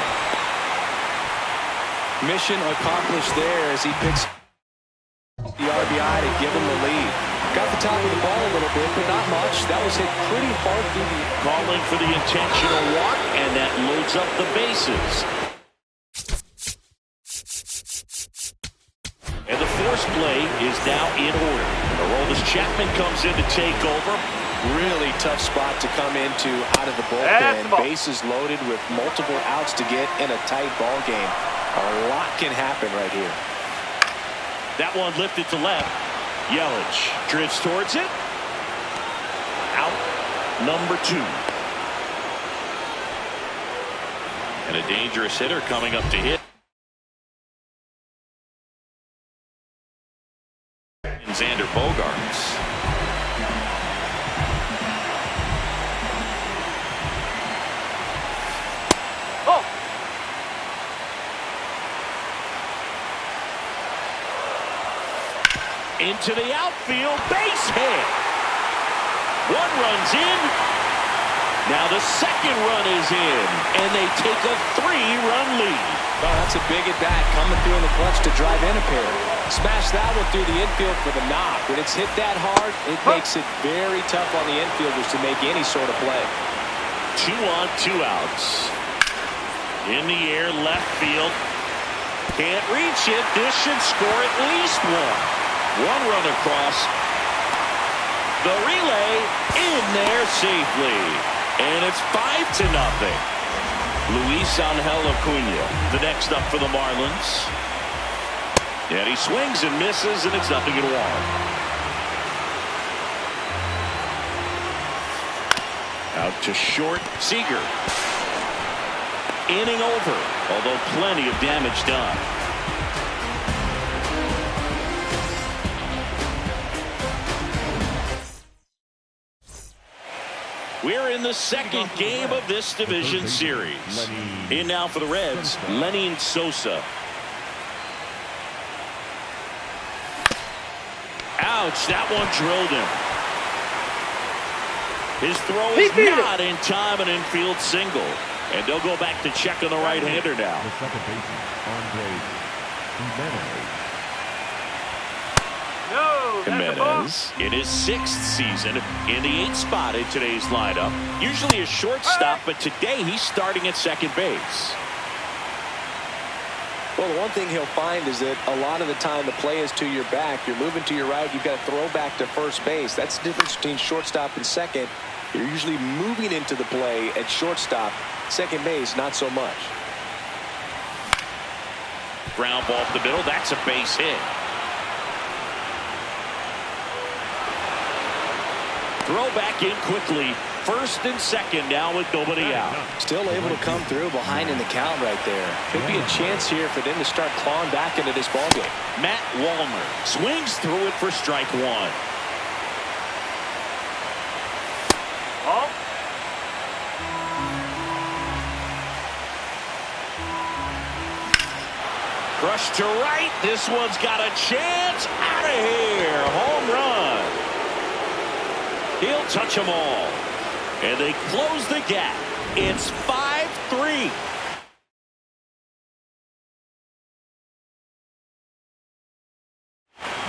Mission accomplished there as he picks the RBI to give him the lead. Got the top of the ball a little bit, but not much. That was hit pretty hard through the... Calling for the intentional walk, and that loads up the bases. And the force play is now in order. Aroldis Chapman comes in to take over. Really tough spot to come into out of the bullpen. Bases loaded with multiple outs to get in a tight ball game. A lot can happen right here. That one lifted to left. Yelich drifts towards it. Out number 2. And a dangerous hitter coming up to hit. Xander Bogarts. Oh. Into the outfield, base hit. 1 runs in. Now the second run is in, and they take a 3-run lead. Well, that's a big at bat coming through in the clutch to drive in a pair. Smash that one through the infield for the knock. When it's hit that hard, it makes it very tough on the infielders to make any sort of play. 2 on, 2 outs. In the air, left field. Can't reach it. This should score at least 1. 1 run across. The relay in there safely. And it's 5-0. Luis Angel Acuna, the next up for the Marlins. And he swings and misses, and it's 0-1. Out to short, Seager. Inning over, although plenty of damage done. We're in the second game of this division series. In now for the Reds, Lenny Sosa. Ouch, that one drilled him. His throw is not in time, an infield single. And they'll go back to check on the right-hander now. The second baseman, Jimenez in his 6th season in the 8th spot in today's lineup. Usually a shortstop, but today he's starting at second base. Well, the one thing he'll find is that a lot of the time the play is to your back. You're moving to your right. You've got to throw back to first base. That's the difference between shortstop and second. You're usually moving into the play at shortstop. Second base, not so much. Ground ball up the middle. That's a base hit. Throw back in quickly. First and second now with nobody out. Still able to come through behind in the count right there. Could be a chance here for them to start clawing back into this ballgame. Matt Wallner swings through it for strike one. Oh. Crushed to right. This one's got a chance. Out of here. Home run. He'll touch them all. And they close the gap. It's 5-3.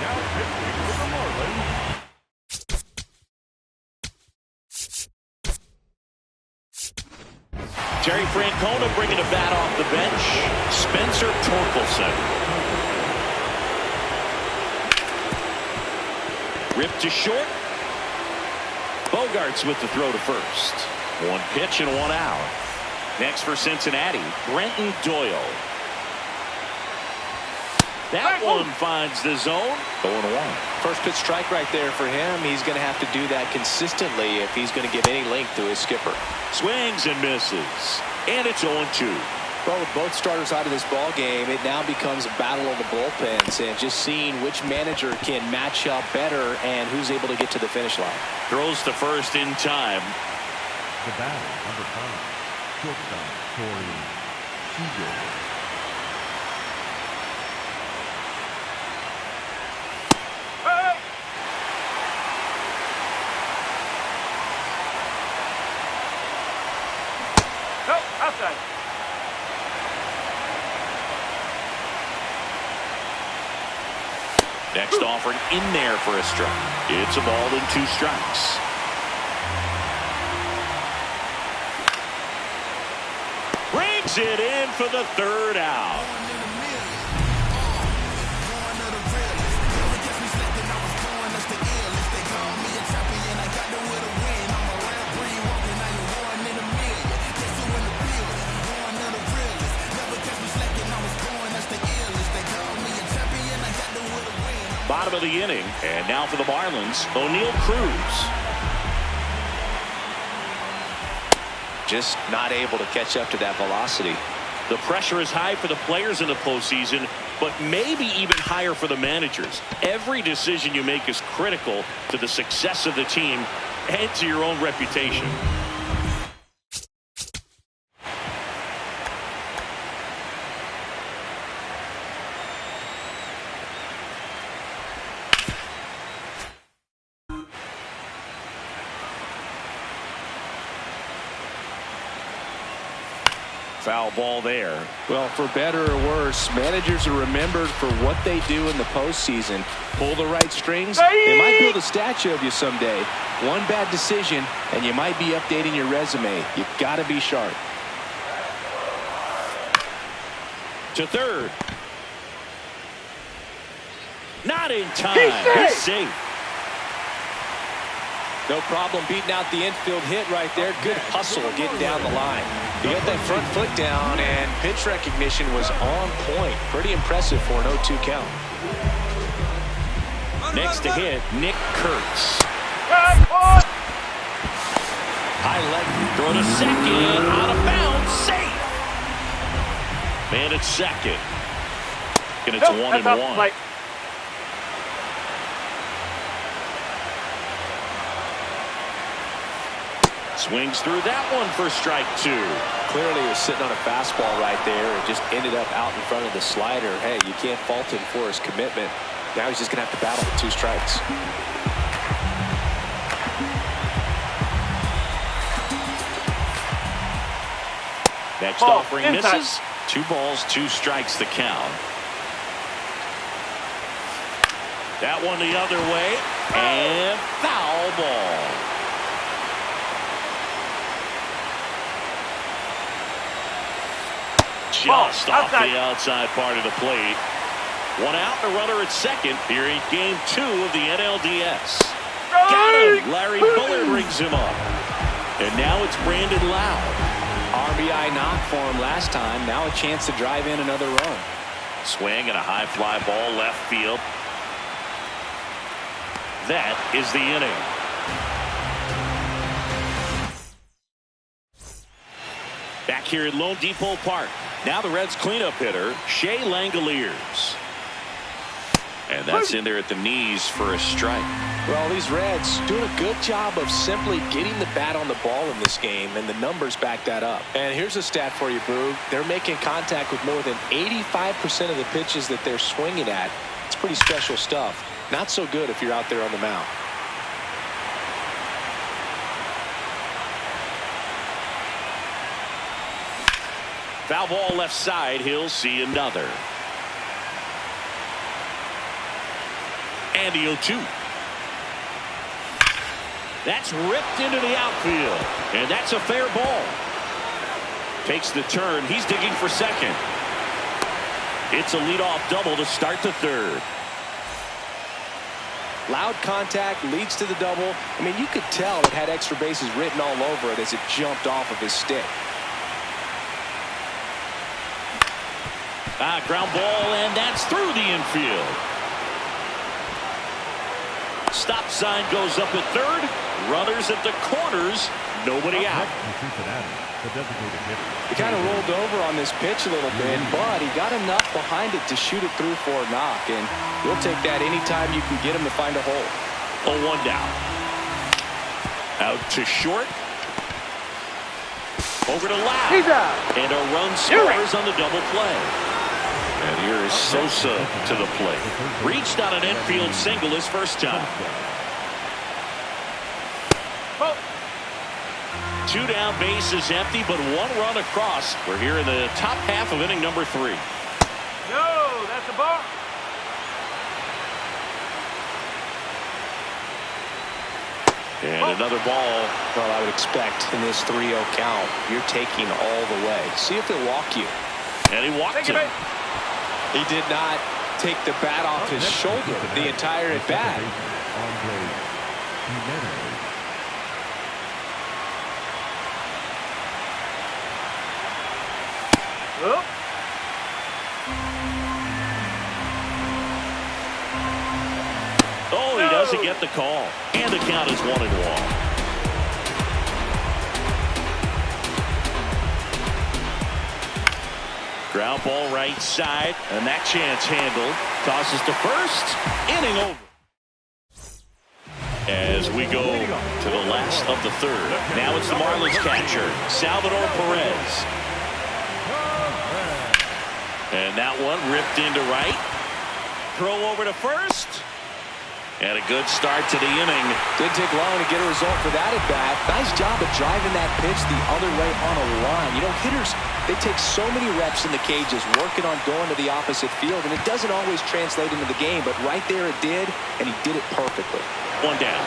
Now pitching for the Marlins, Terry Francona bringing a bat off the bench. Spencer Torkelson. Ripped to short. Bogarts with the throw to first. One pitch and one out. Next for Cincinnati, Brenton Doyle. That one finds the zone. 0-1. First pitch strike right there for him. He's going to have to do that consistently if he's going to give any length to his skipper. Swings and misses. And it's 0-2. Well, with both starters out of this ball game, it now becomes a battle of the bullpens and just seeing which manager can match up better and who's able to get to the finish line. Throws to first in time. the batter, number 5, shortstop, Corey Seager. Outside. Next offering in there for a strike. It's a ball and 2 strikes. Brings it in for the 3rd out. Bottom of the inning, and now for the Marlins, O'Neal Cruz. Just not able to catch up to that velocity. The pressure is high for the players in the postseason, but maybe even higher for the managers. Every decision you make is critical to the success of the team and to your own reputation. Foul ball there. Well, for better or worse, managers are remembered for what they do in the postseason. Pull the right strings, they might build a statue of you someday. One bad decision, and you might be updating your resume. You've got to be sharp. To third. Not in time. He's safe. No problem beating out the infield hit right there. Good hustle getting down the line. He got that front foot down, and pitch recognition was on point. Pretty impressive for an 0-2 count. Next to hit, Nick Kurtz. High leg throw to second. Out of bounds. Safe. Man at second. And it's 1-1. Swings through that one for strike 2. Clearly he was sitting on a fastball right there and just ended up out in front of the slider. Hey, you can't fault him for his commitment. Now he's just going to have to battle with 2 strikes. Next Ball, offering inside. misses. 2 balls, 2 strikes the count. That one the other way. And foul ball. Just off the outside part of the plate. 1 out, a runner at second here in game 2 of the NLDS. Got him. Larry Bullard rings him up. And now it's Brandon Loud. RBI knock for him last time. Now a chance to drive in another run. Swing and a high fly ball left field. That is the inning. Back here at Lone Depot Park. Now the Reds cleanup hitter, Shea Langoliers. And that's in there at the knees for a strike. Well, these Reds doing a good job of simply getting the bat on the ball in this game, and the numbers back that up. And here's a stat for you, Boo. They're making contact with more than 85% of the pitches that they're swinging at. It's pretty special stuff. Not so good if you're out there on the mound. Foul ball left side. He'll see another. And the 0-2. That's ripped into the outfield. And that's a fair ball. Takes the turn. He's digging for second. It's a leadoff double to start the third. Loud contact leads to the double. I mean, you could tell it had extra bases written all over it as it jumped off of his stick. Ground ball, and that's through the infield. Stop sign goes up at third. Runners at the corners. Nobody out. He kind of rolled over on this pitch a little bit, but he got enough behind it to shoot it through for a knock, and you'll take that anytime you can get him to find a hole. 0-1 down. Out to short. Over to Loud. He's out. And a run scores on the double play. And here is Sosa to the plate. Reached on an infield single his first time. 2 down, bases empty, but 1 run across. We're here in the top half of inning number 3. No, that's a ball. And another ball. Well, I would expect in this 3-0 count, you're taking all the way. See if he'll walk you. And he walked him. He did not take the bat off his shoulder the entire at bat. Oh, he doesn't get the call. And the count is 1-1. Ground ball right side, and that chance handled. Tosses to first. Inning over. As we go to the last of the third. Now it's the Marlins catcher, Salvador Perez. And that one ripped into right. Throw over to first. And a good start to the inning. Didn't take long to get a result for that at bat. Nice job of driving that pitch the other way on a line. You know, hitters, they take so many reps in the cages working on going to the opposite field, and it doesn't always translate into the game, but right there it did, and he did it perfectly. 1 down.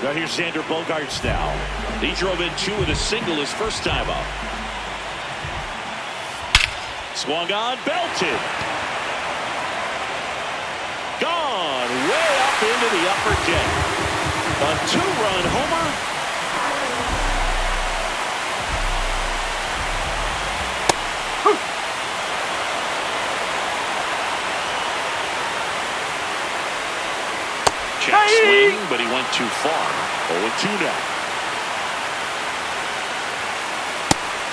Now here's Xander Bogaerts now. He drove in 2 with a single his first time up. Swung on, belted. Gone way up into the upper deck. A 2-run homer. Check swing, but he went too far. 0-2 now.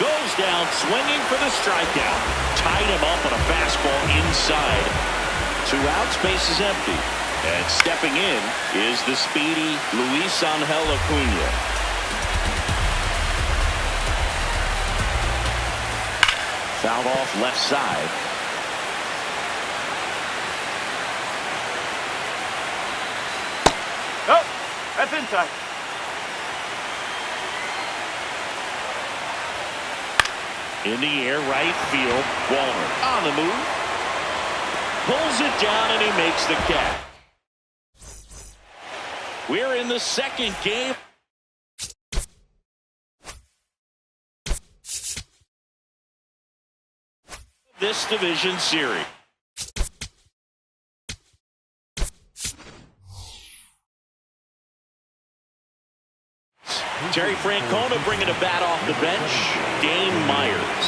Goes down swinging for the strikeout. Tied him up on a fastball inside. 2 outs, base is empty. And stepping in is the speedy Luis Angel Acuna. Fouled off left side. Oh, that's inside. In the air, right field. Walner on the move. Pulls it down and he makes the catch. We're in the second game. This division series. Terry Francona bringing a bat off the bench. Dane Myers.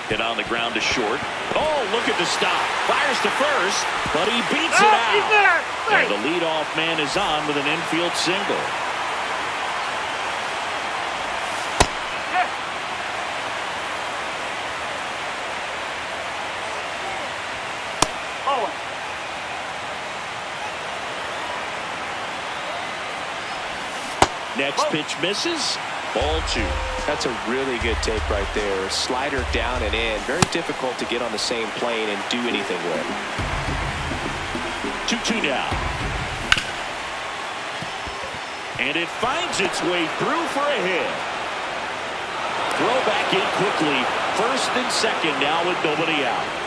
Hit on the ground to short. Oh, look at the stop. Fires to first, but he beats it out. He's there. And the leadoff man is on with an infield single. Oh. Next pitch misses. Ball 2. That's a really good take right there. Slider down and in. Very difficult to get on the same plane and do anything with. 2-2 now. And it finds its way through for a hit. Throw back in quickly. First and second now with nobody out.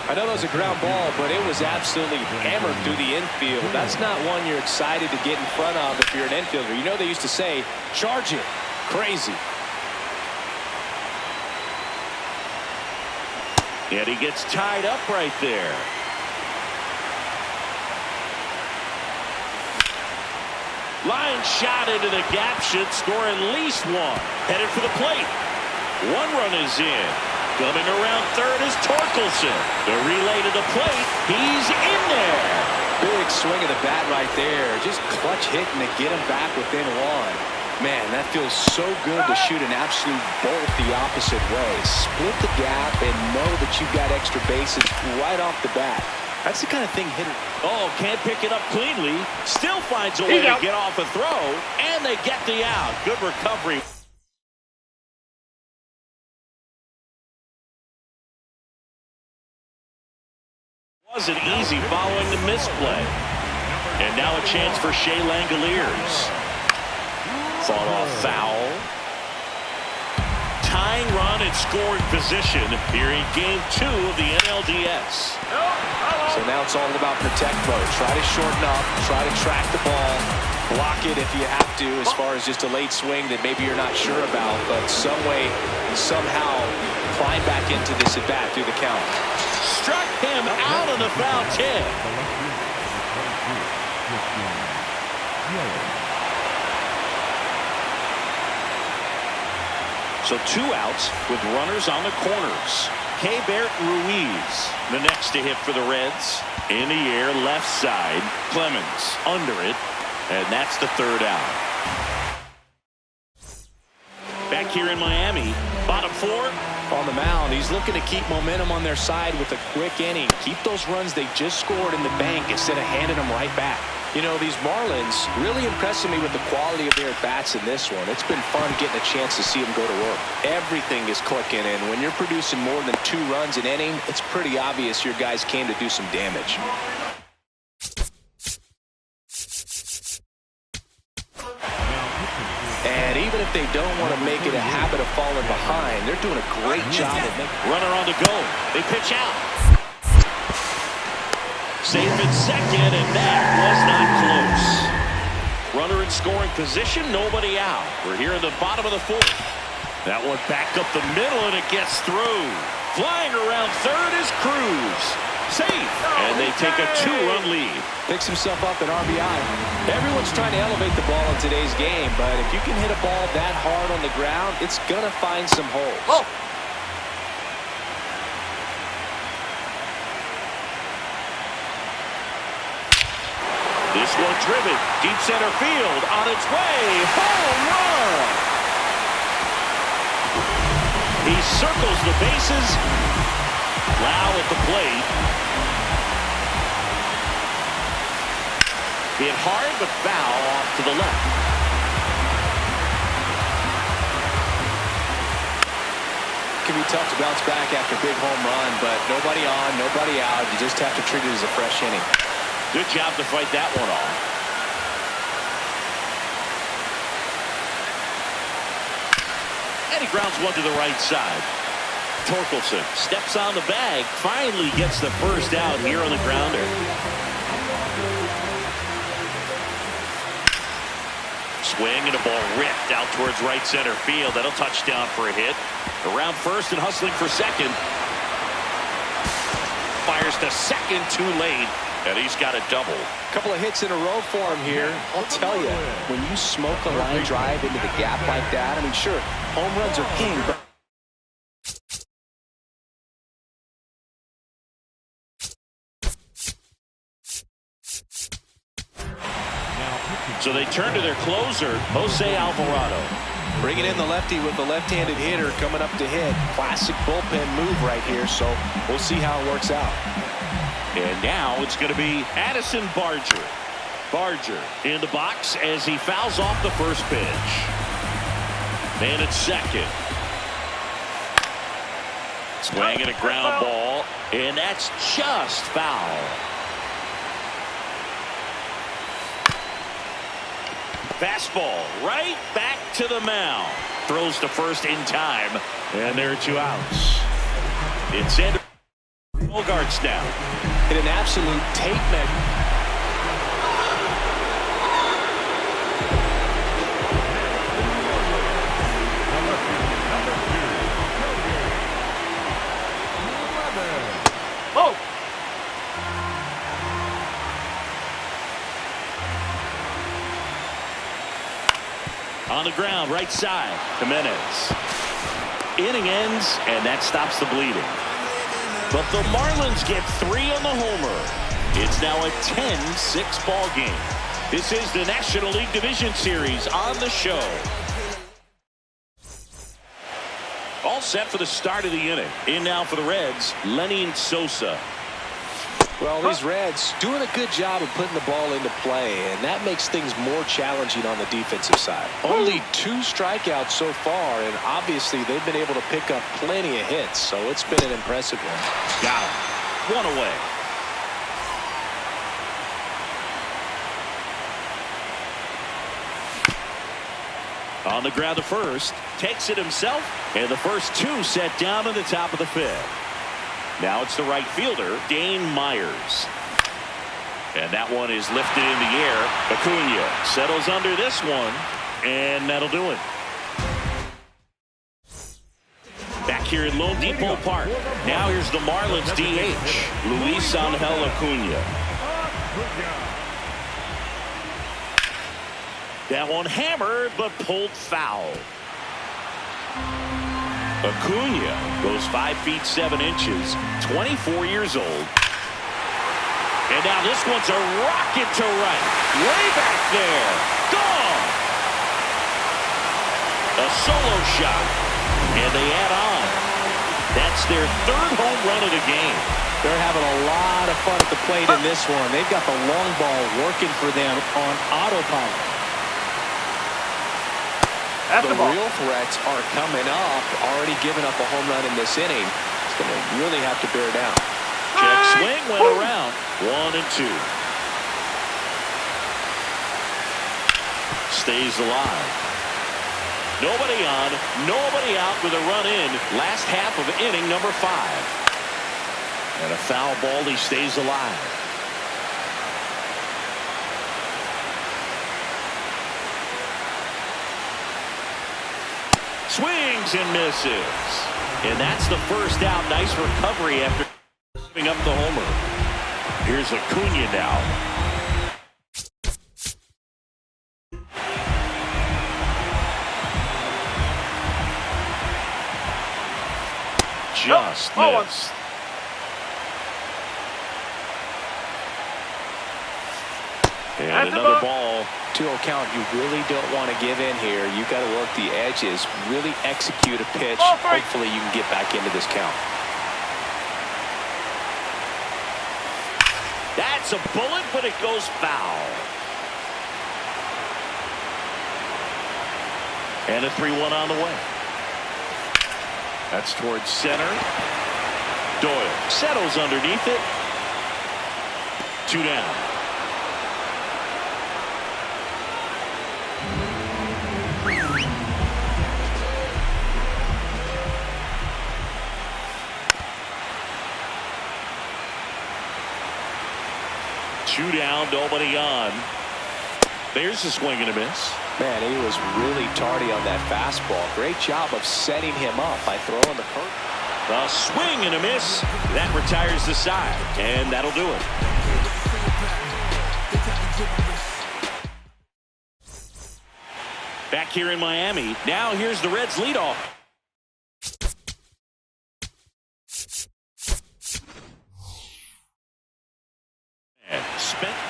I know that was a ground ball, but it was absolutely hammered through the infield. That's not one you're excited to get in front of if you're an infielder. You know they used to say, charge it. Crazy. And he gets tied up right there. Line shot into the gap should score at least one. Headed for the plate. One run is in. Coming around third is Torkelson. The relay to the plate. He's in there. Big swing of the bat right there. Just clutch hitting to get him back within one. Man, that feels so good to shoot an absolute bolt the opposite way. Split the gap and know that you've got extra bases right off the bat. That's the kind of thing hitter. Oh, can't pick it up cleanly. Still finds a way to get off a throw. And they get the out. Good recovery. Wasn't easy following the misplay. And now a chance for Shea Langoliers. Fought off foul. Tying run and scoring position here in game 2 of the NLDS. So now it's all about protect mode. Try to shorten up, try to track the ball, block it if you have to, as far as just a late swing that maybe you're not sure about, but some way, somehow climb back into this at bat through the count. Struck him out of the foul tip. So 2 outs with runners on the corners. Keibert Ruiz, the next to hit for the Reds. In the air, left side. Clemens under it, and that's the 3rd out. Back here in Miami, bottom 4. On the mound, he's looking to keep momentum on their side with a quick inning. Keep those runs they just scored in the bank instead of handing them right back. You know, these Marlins really impressing me with the quality of their bats in this one. It's been fun getting a chance to see them go to work. Everything is clicking, and when you're producing more than 2 runs an inning, it's pretty obvious your guys came to do some damage. And even if they don't want to make it a habit of falling behind, they're doing a great job of making. Runner on the go. They pitch out. Safe at second, and that was not close. Runner in scoring position, nobody out. We're here in the bottom of the 4th. That one back up the middle, and it gets through. Flying around third is Cruz. Safe, and they take a 2-run lead. Picks himself up an RBI. Everyone's trying to elevate the ball in today's game, but if you can hit a ball that hard on the ground, it's going to find some holes. Oh. This one driven, deep center field, on its way, home run! He circles the bases. Lau at the plate. Hit hard, but foul off to the left. It can be tough to bounce back after a big home run, but nobody on, nobody out. You just have to treat it as a fresh inning. Good job to fight that one off. And he grounds one to the right side. Torkelson steps on the bag, finally gets the first out here on the grounder. Swing and a ball ripped out towards right center field. That'll touch down for a hit. Around first and hustling for second. Fires to second, too late, and he's got a double. A couple of hits in a row for him here. I'll tell you, when you smoke a line drive into the gap like that, I mean, sure, home runs are king, but so they turn to their closer, Jose Alvarado. Bringing in the lefty with the left-handed hitter coming up to hit. Classic bullpen move right here, so we'll see how it works out. And now it's going to be Addison Barger. Barger in the box as he fouls off the first pitch. Man at second. Swing and a ground ball, and that's just foul. Fastball right back to the mound. Throws to first in time, and there are 2 outs. It's Xander Bogaerts now. Hit an absolute tape measure. Oh! On the ground, right side, Jimenez. Inning ends, and that stops the bleeding. But the Marlins get 3 on the homer. It's now a 10-6 ball game. This is the National League Division Series on the show. All set for the start of the inning. In now for the Reds, Lenny Sosa. Well, these Reds doing a good job of putting the ball into play, and that makes things more challenging on the defensive side. Only 2 strikeouts so far, and obviously they've been able to pick up plenty of hits, so it's been an impressive one. Got him. 1 away. On the ground to first, takes it himself, and the first 2 set down in the top of the 5th. Now it's the right fielder, Dane Myers. And that one is lifted in the air. Acuna settles under this one, and that'll do it. Back here at Lone Depot Park. Now here's the Marlins DH, Luis Angel Acuna. That one hammered, but pulled foul. Acuna goes 5 feet 7 inches, 24 years old. And now this one's a rocket to right. Way back there. Gone. A solo shot. And they add on. That's their 3rd home run of the game. They're having a lot of fun at the plate in this one. They've got the long ball working for them on autopilot. The real threats are coming up. Already giving up a home run in this inning. It's going to really have to bear down. Check swing went around. 1 and 2. Stays alive. Nobody on, nobody out with a run in. Last half of inning number 5. And a foul ball. He stays alive. Swings and misses. And that's the first out. Nice recovery after giving up the homer. Here's Acuna now. Just missed. And another ball. 2-0 count. You really don't want to give in here. You got to work the edges, really execute a pitch. Hopefully you can get back into this count. That's a bullet, but it goes foul. And a 3-1 on the way. That's towards center. Doyle settles underneath it. 2 down. Two down, nobody on. There's a swing and a miss. Man, he was really tardy on that fastball. Great job of setting him up by throwing the curve. A swing and a miss. That retires the side, and that'll do it. Back here in Miami, now here's the Reds leadoff.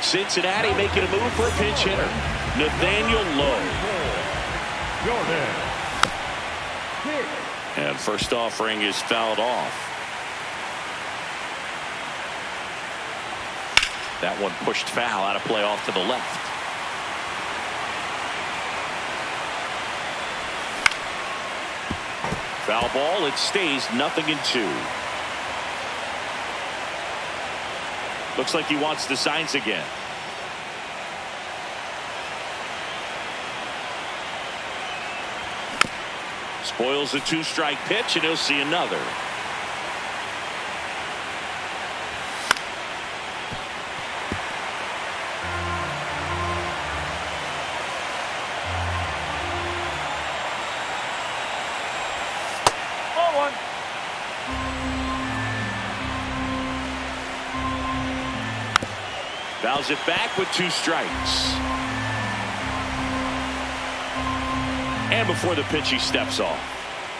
Cincinnati making a move for a pinch hitter. Nathaniel Lowe. And first offering is fouled off. That one pushed foul, out of play off to the left. Foul ball, it stays 0-2. Looks like he wants the signs again. Spoils a 2-strike pitch, and he'll see another. Ball one. Fouls it back with 2 strikes. And before the pitch, he steps off.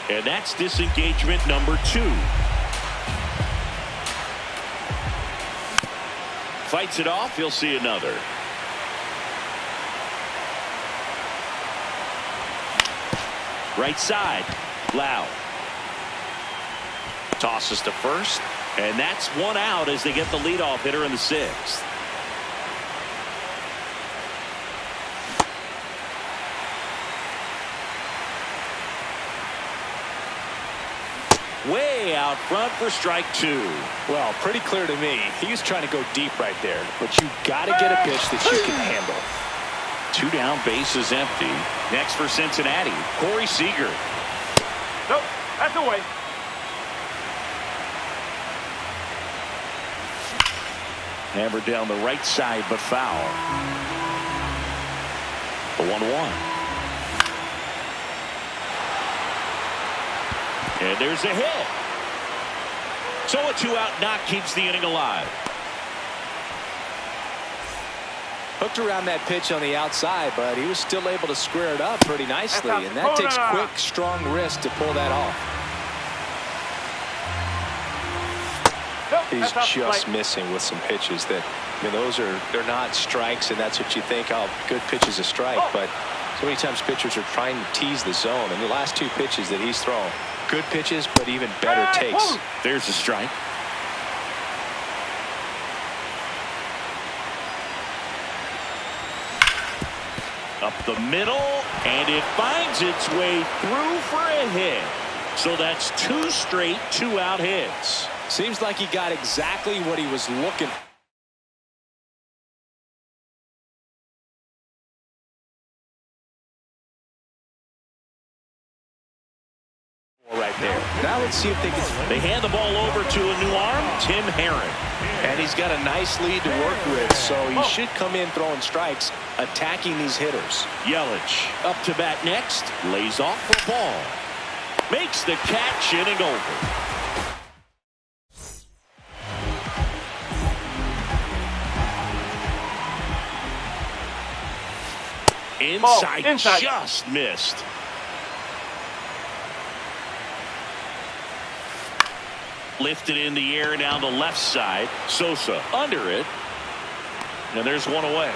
And that's disengagement number 2. Fights it off. He'll see another. Right side. Loud. Tosses to first. And that's 1 out as they get the leadoff hitter in the 6th. Way out front for strike 2. Well, pretty clear to me. He was trying to go deep right there. But you got to get a pitch that you can handle. 2 down, base is empty. Next for Cincinnati, Corey Seager. Nope, that's away. Hammered down the right side, but foul. The 1-1. And there's a hit. So a 2-out knock keeps the inning alive. Hooked around that pitch on the outside, but he was still able to square it up pretty nicely. And that takes quick, strong wrist to pull that off. He's just missing with some pitches that, I mean, they're not strikes, and that's what you think, oh, good pitch is a strike. But so many times pitchers are trying to tease the zone. And the last 2 pitches that he's thrown, good pitches, but even better takes. There's a strike. Up the middle, and it finds its way through for a hit. So that's 2 straight 2-out hits. Seems like he got exactly what he was looking for. Right there. Now let's see if they can. They hand the ball over to a new arm, Tim Herron. And he's got a nice lead to work with, so he should come in throwing strikes, attacking these hitters. Yelich up to bat next, lays off for a ball. Makes the catch, inning over. Inside, just missed. Lifted in the air down the left side. Sosa under it. And there's 1 away.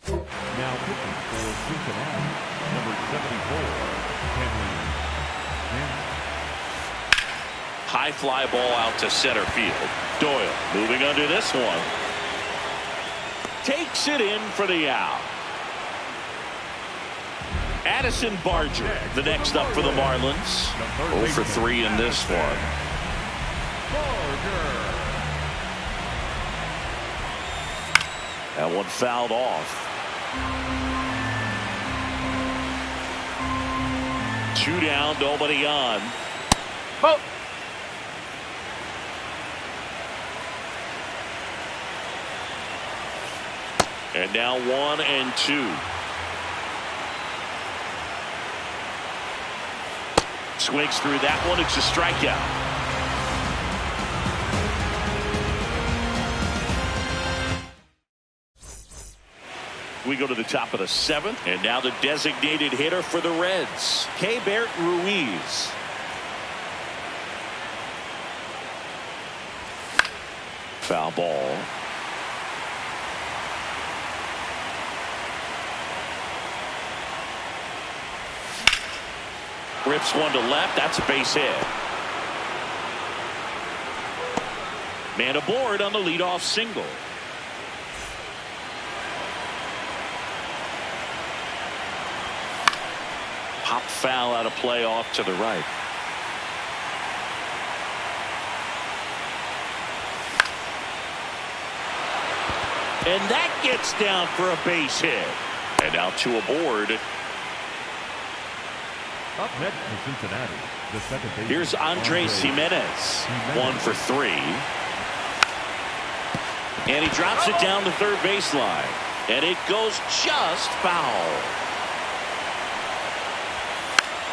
Now pitching for Cincinnati, number 74, Henry. High fly ball out to center field. Doyle moving under this one. Takes it in for the out. Addison Barger, the next up for the Marlins. 0 for 3 in this one. That one fouled off. 2 down, nobody on. Oh. And now 1 and 2. Swings through that one. It's a strikeout. We go to the top of the 7th, and now the designated hitter for the Reds, Keibert Ruiz. Foul ball. Rips one to left. That's a base hit. Man aboard on the leadoff single. Pop foul out of play off to the right. And that gets down for a base hit. And now 2 aboard. Up next for Cincinnati, the second baseman. Here's Andres Jimenez. 1 for 3. And he drops it down the third baseline. And it goes just foul.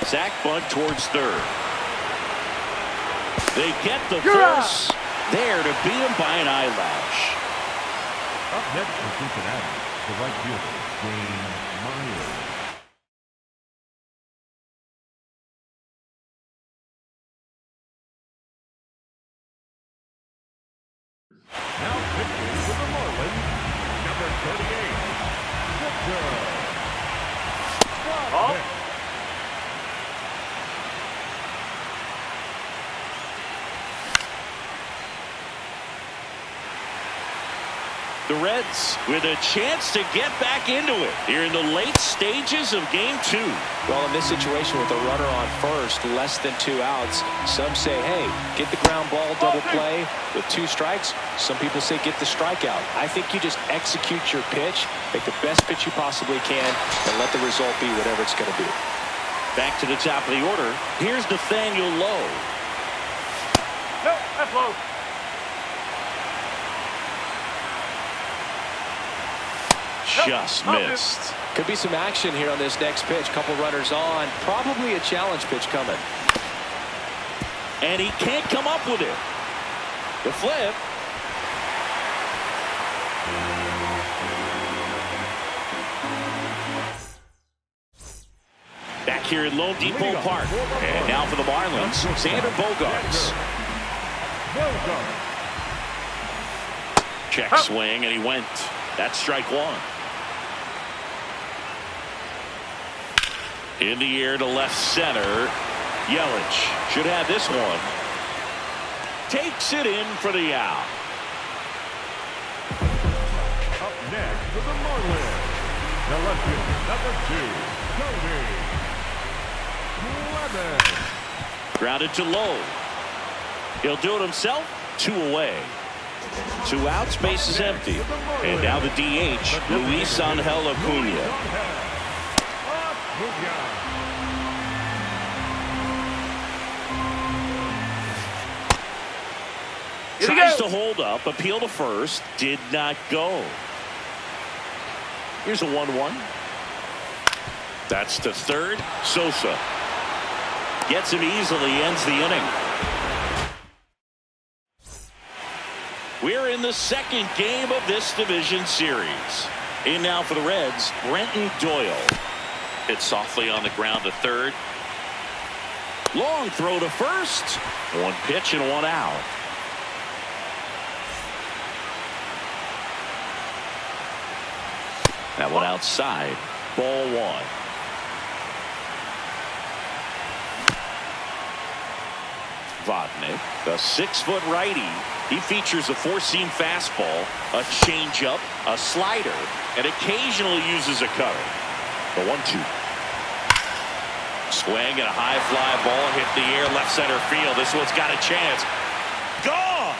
Sack bunt towards third. They get the force there to beat him by an eyelash. Up next for Cincinnati, the right fielder, James Myers. Now pitching for the Marlins, number 38, Victor. The Reds with a chance to get back into it here in the late stages of game 2. Well, in this situation with a runner on first, less than 2 outs, some say, hey, get the ground ball, double play with 2 strikes. Some people say get the strikeout. I think you just execute your pitch, make the best pitch you possibly can, and let the result be whatever it's going to be. Back to the top of the order. Here's Nathaniel Lowe. No, that's low. Just missed. Could be some action here on this next pitch. Couple runners on. Probably a challenge pitch coming. And he can't come up with it. The flip. Back here in Lone Depot Park. And now for the Marlins, Xander Bogaerts. Check swing, and he went. That's strike 1. In the air to left center. Yelich should have this one. Takes it in for the out. Up next for the Marlins, the left fielder, number 2, Cody Clemens. Grounded to Lowe. He'll do it himself. 2 away. 2 outs, base is empty. And now the DH, Luis Angel Acuna. Tries to hold up, appeal to first, did not go. Here's a 1-1. That's to third. Sosa gets him easily, ends the inning. We're in the second game of this division series. In now for the Reds, Brenton Doyle. Hit softly on the ground to third. Long throw to first. 1 pitch and 1 out. That one outside. Ball 1. Vodnik, the 6-foot righty. He features a 4-seam fastball, a changeup, a slider, and occasionally uses a cutter. The 1-2. Swing and a high fly ball hit the air left center field. This one's got a chance. Gone!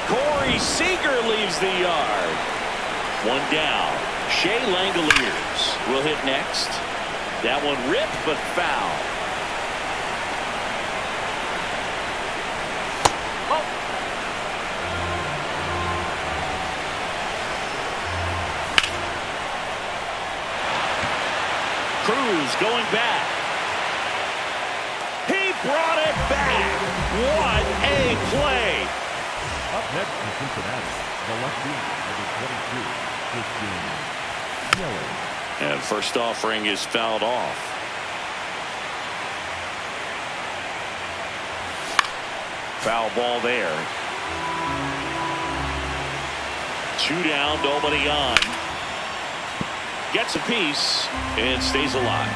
Corey Seager leaves the yard. One down. Shea Langoliers will hit next. That one ripped but foul. Cruz going back. He brought it back. What a play. Up next in Cincinnati, the left fielder, number 22, j.cristian. And first offering is fouled off. Foul ball there. 2 down, nobody on. Gets a piece and stays alive.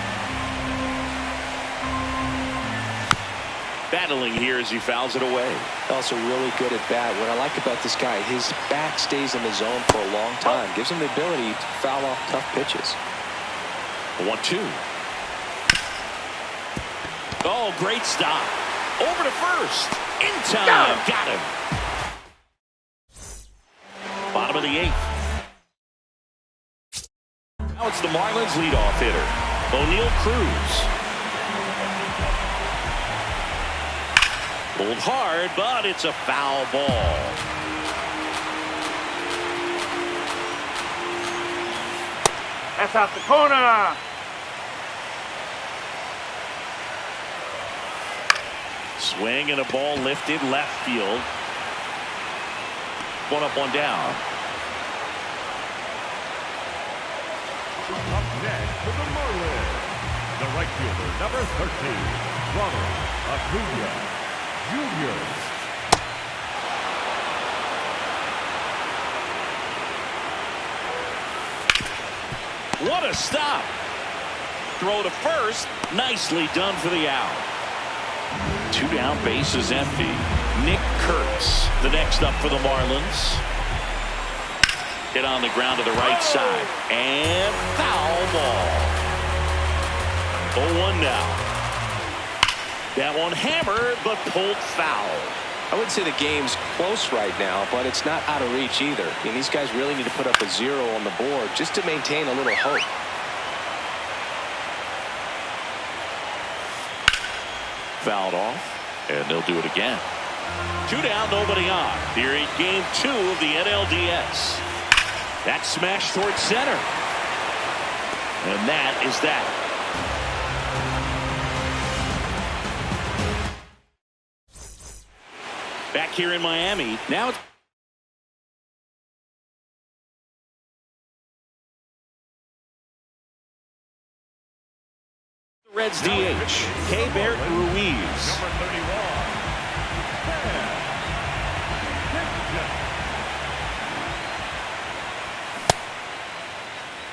Battling here as he fouls it away. Also really good at bat. What I like about this guy, his bat stays in the zone for a long time. Gives him the ability to foul off tough pitches. 1-2. Oh, great stop. Over to first. In time. Got him. Bottom of the 8th. Now it's the Marlins leadoff hitter, O'Neal Cruz. Pulled hard, but it's a foul ball. That's out the corner. Swing and a ball lifted left field. One up, one down. Up next for the Marlins, the right fielder, number 13, Ronald Acuna Jr. What a stop. Throw to first. Nicely done for the out. 2 down, base is empty. Nick Kurtz, the next up for the Marlins. Hit on the ground to the right side. And foul ball. 0-1 now. That one hammered, but pulled foul. I wouldn't say the game's close right now, but it's not out of reach either. I mean, these guys really need to put up a 0 on the board just to maintain a little hope. Fouled off, and they'll do it again. 2 down, nobody on. Here in game 2 of the NLDS. That smash towards center. And that is that. Back here in Miami. Now it's the Reds DH, Keibert Ruiz. Number 31,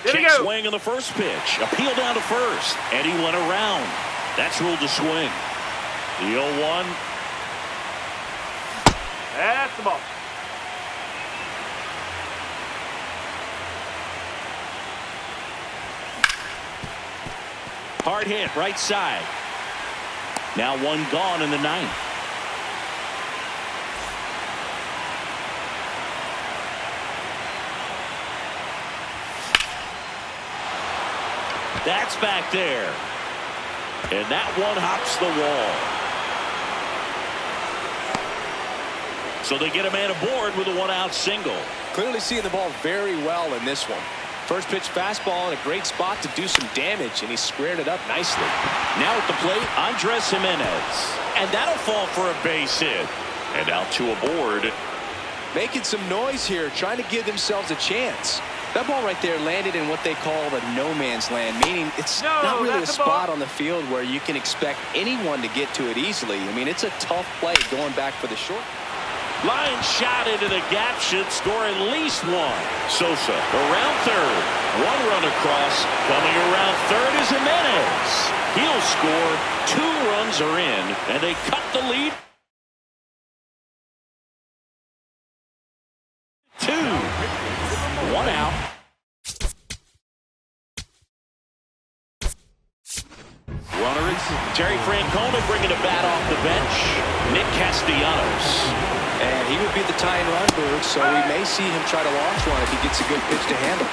Here we Check go. swing on the first pitch. Appeal down to first. And he went around. That's ruled a swing. The 0-1. That's the ball. Hard hit, right side. Now 1 gone in the 9th. That's back there. And that one hops the wall. So they get a man aboard with a 1-out single. Clearly seeing the ball very well in this one. First pitch fastball in a great spot to do some damage, and he squared it up nicely. Now at the plate, Andres Jimenez. And that'll fall for a base hit. And out to aboard. Making some noise here, trying to give themselves a chance. That ball right there landed in what they call the no man's land, meaning it's not really a spot on the field where you can expect anyone to get to it easily. I mean, it's a tough play going back for the short. Line shot into the gap should score at least 1. Sosa around third. 1 run across. Coming around third is Jimenez. He'll score. 2 runs are in, and they cut the lead. 2. 1 out. Terry Francona bringing a bat off the bench. Nick Castellanos. And he would be the tying run, Bird, so we may see him try to launch one if he gets a good pitch to handle.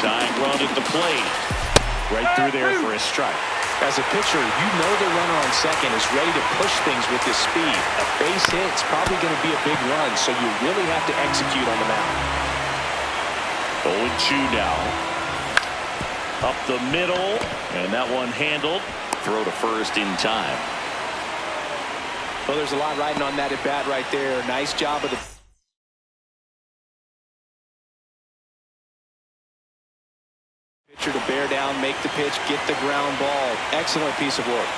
Tying run at the plate. Right through there for a strike. As a pitcher, you know the runner on second is ready to push things with his speed. A base hit's probably going to be a big run, so you really have to execute on the mound. 0-2 now. Up the middle, and that one handled. Throw to first in time. Well, there's a lot riding on that at bat right there. Nice job of the pitcher to bear down, make the pitch, get the ground ball. Excellent piece of work.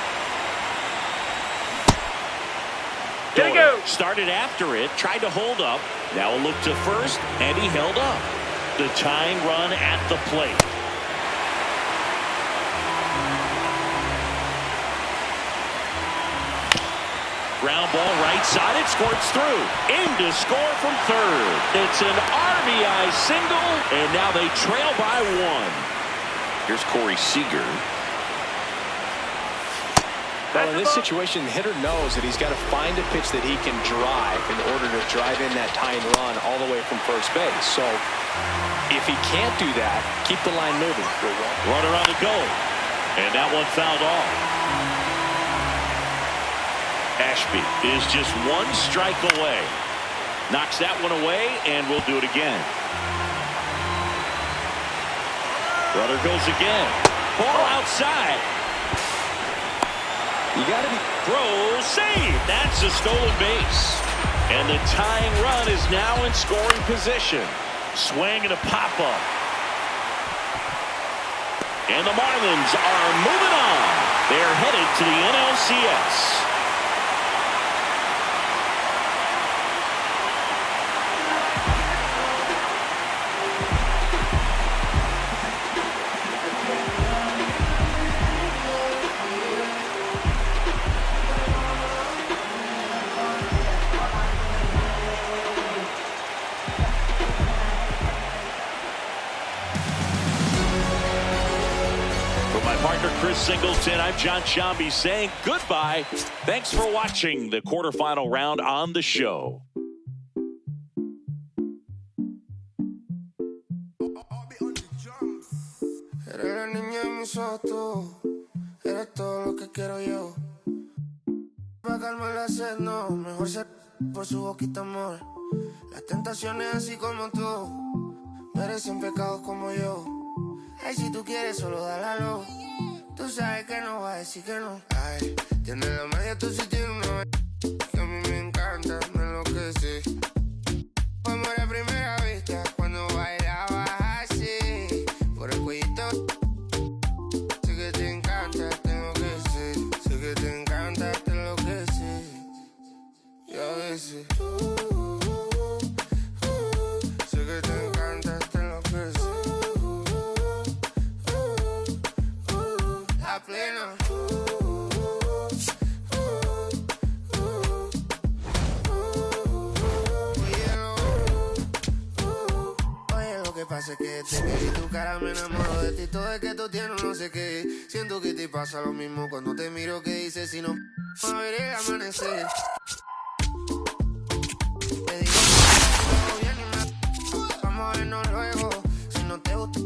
There you go. Started after it, tried to hold up. Now a look to first, and he held up. The tying run at the plate. Ground ball right side, it squirts through. In to score from third. It's an RBI single, and now they trail by one. Here's Corey Seager. Well, in this situation, the hitter knows that he's got to find a pitch that he can drive in order to drive in that tying run all the way from first base. So if he can't do that, keep the line moving. Runner on the go, and that one fouled off. Ashby is just one strike away. Knocks that one away, and we'll do it again. Runner goes again. Ball outside. You got to be Throw, save. That's a stolen base. And the tying run is now in scoring position. Swing and a pop-up. And the Marlins are moving on. They're headed to the NLCS. Chris Singleton, I'm John Shambi saying goodbye. Thanks for watching the quarterfinal round on the show. Eres la niña en mis ojos, tú eres todo lo que quiero yo. Para calmar la sed, no, mejor ser por su boquita, amor. Las tentaciones así como tú merecen pecados como yo. Ay, si tú quieres, solo dale a lo. Tú sabes que no va a decir que no. Ay, tienes la magia, tú sí tienes una que a mí me encanta, me enloquece. Fue amor a primera vista cuando bailabas así. Por el cuellito, sé que te encanta, tengo que ser. Sé que te encanta, te enloquece. Y a veces, sé que te encanta, te enloquece. La plena. Pasa que desde que vi tu cara me enamoro de ti. Todo es que tú tienes no sé qué. Siento que te pasa lo mismo cuando te miro. Que dices si no a ver el amanecer. Te digo todo bien y me vamos a vernos luego. Si no te gusta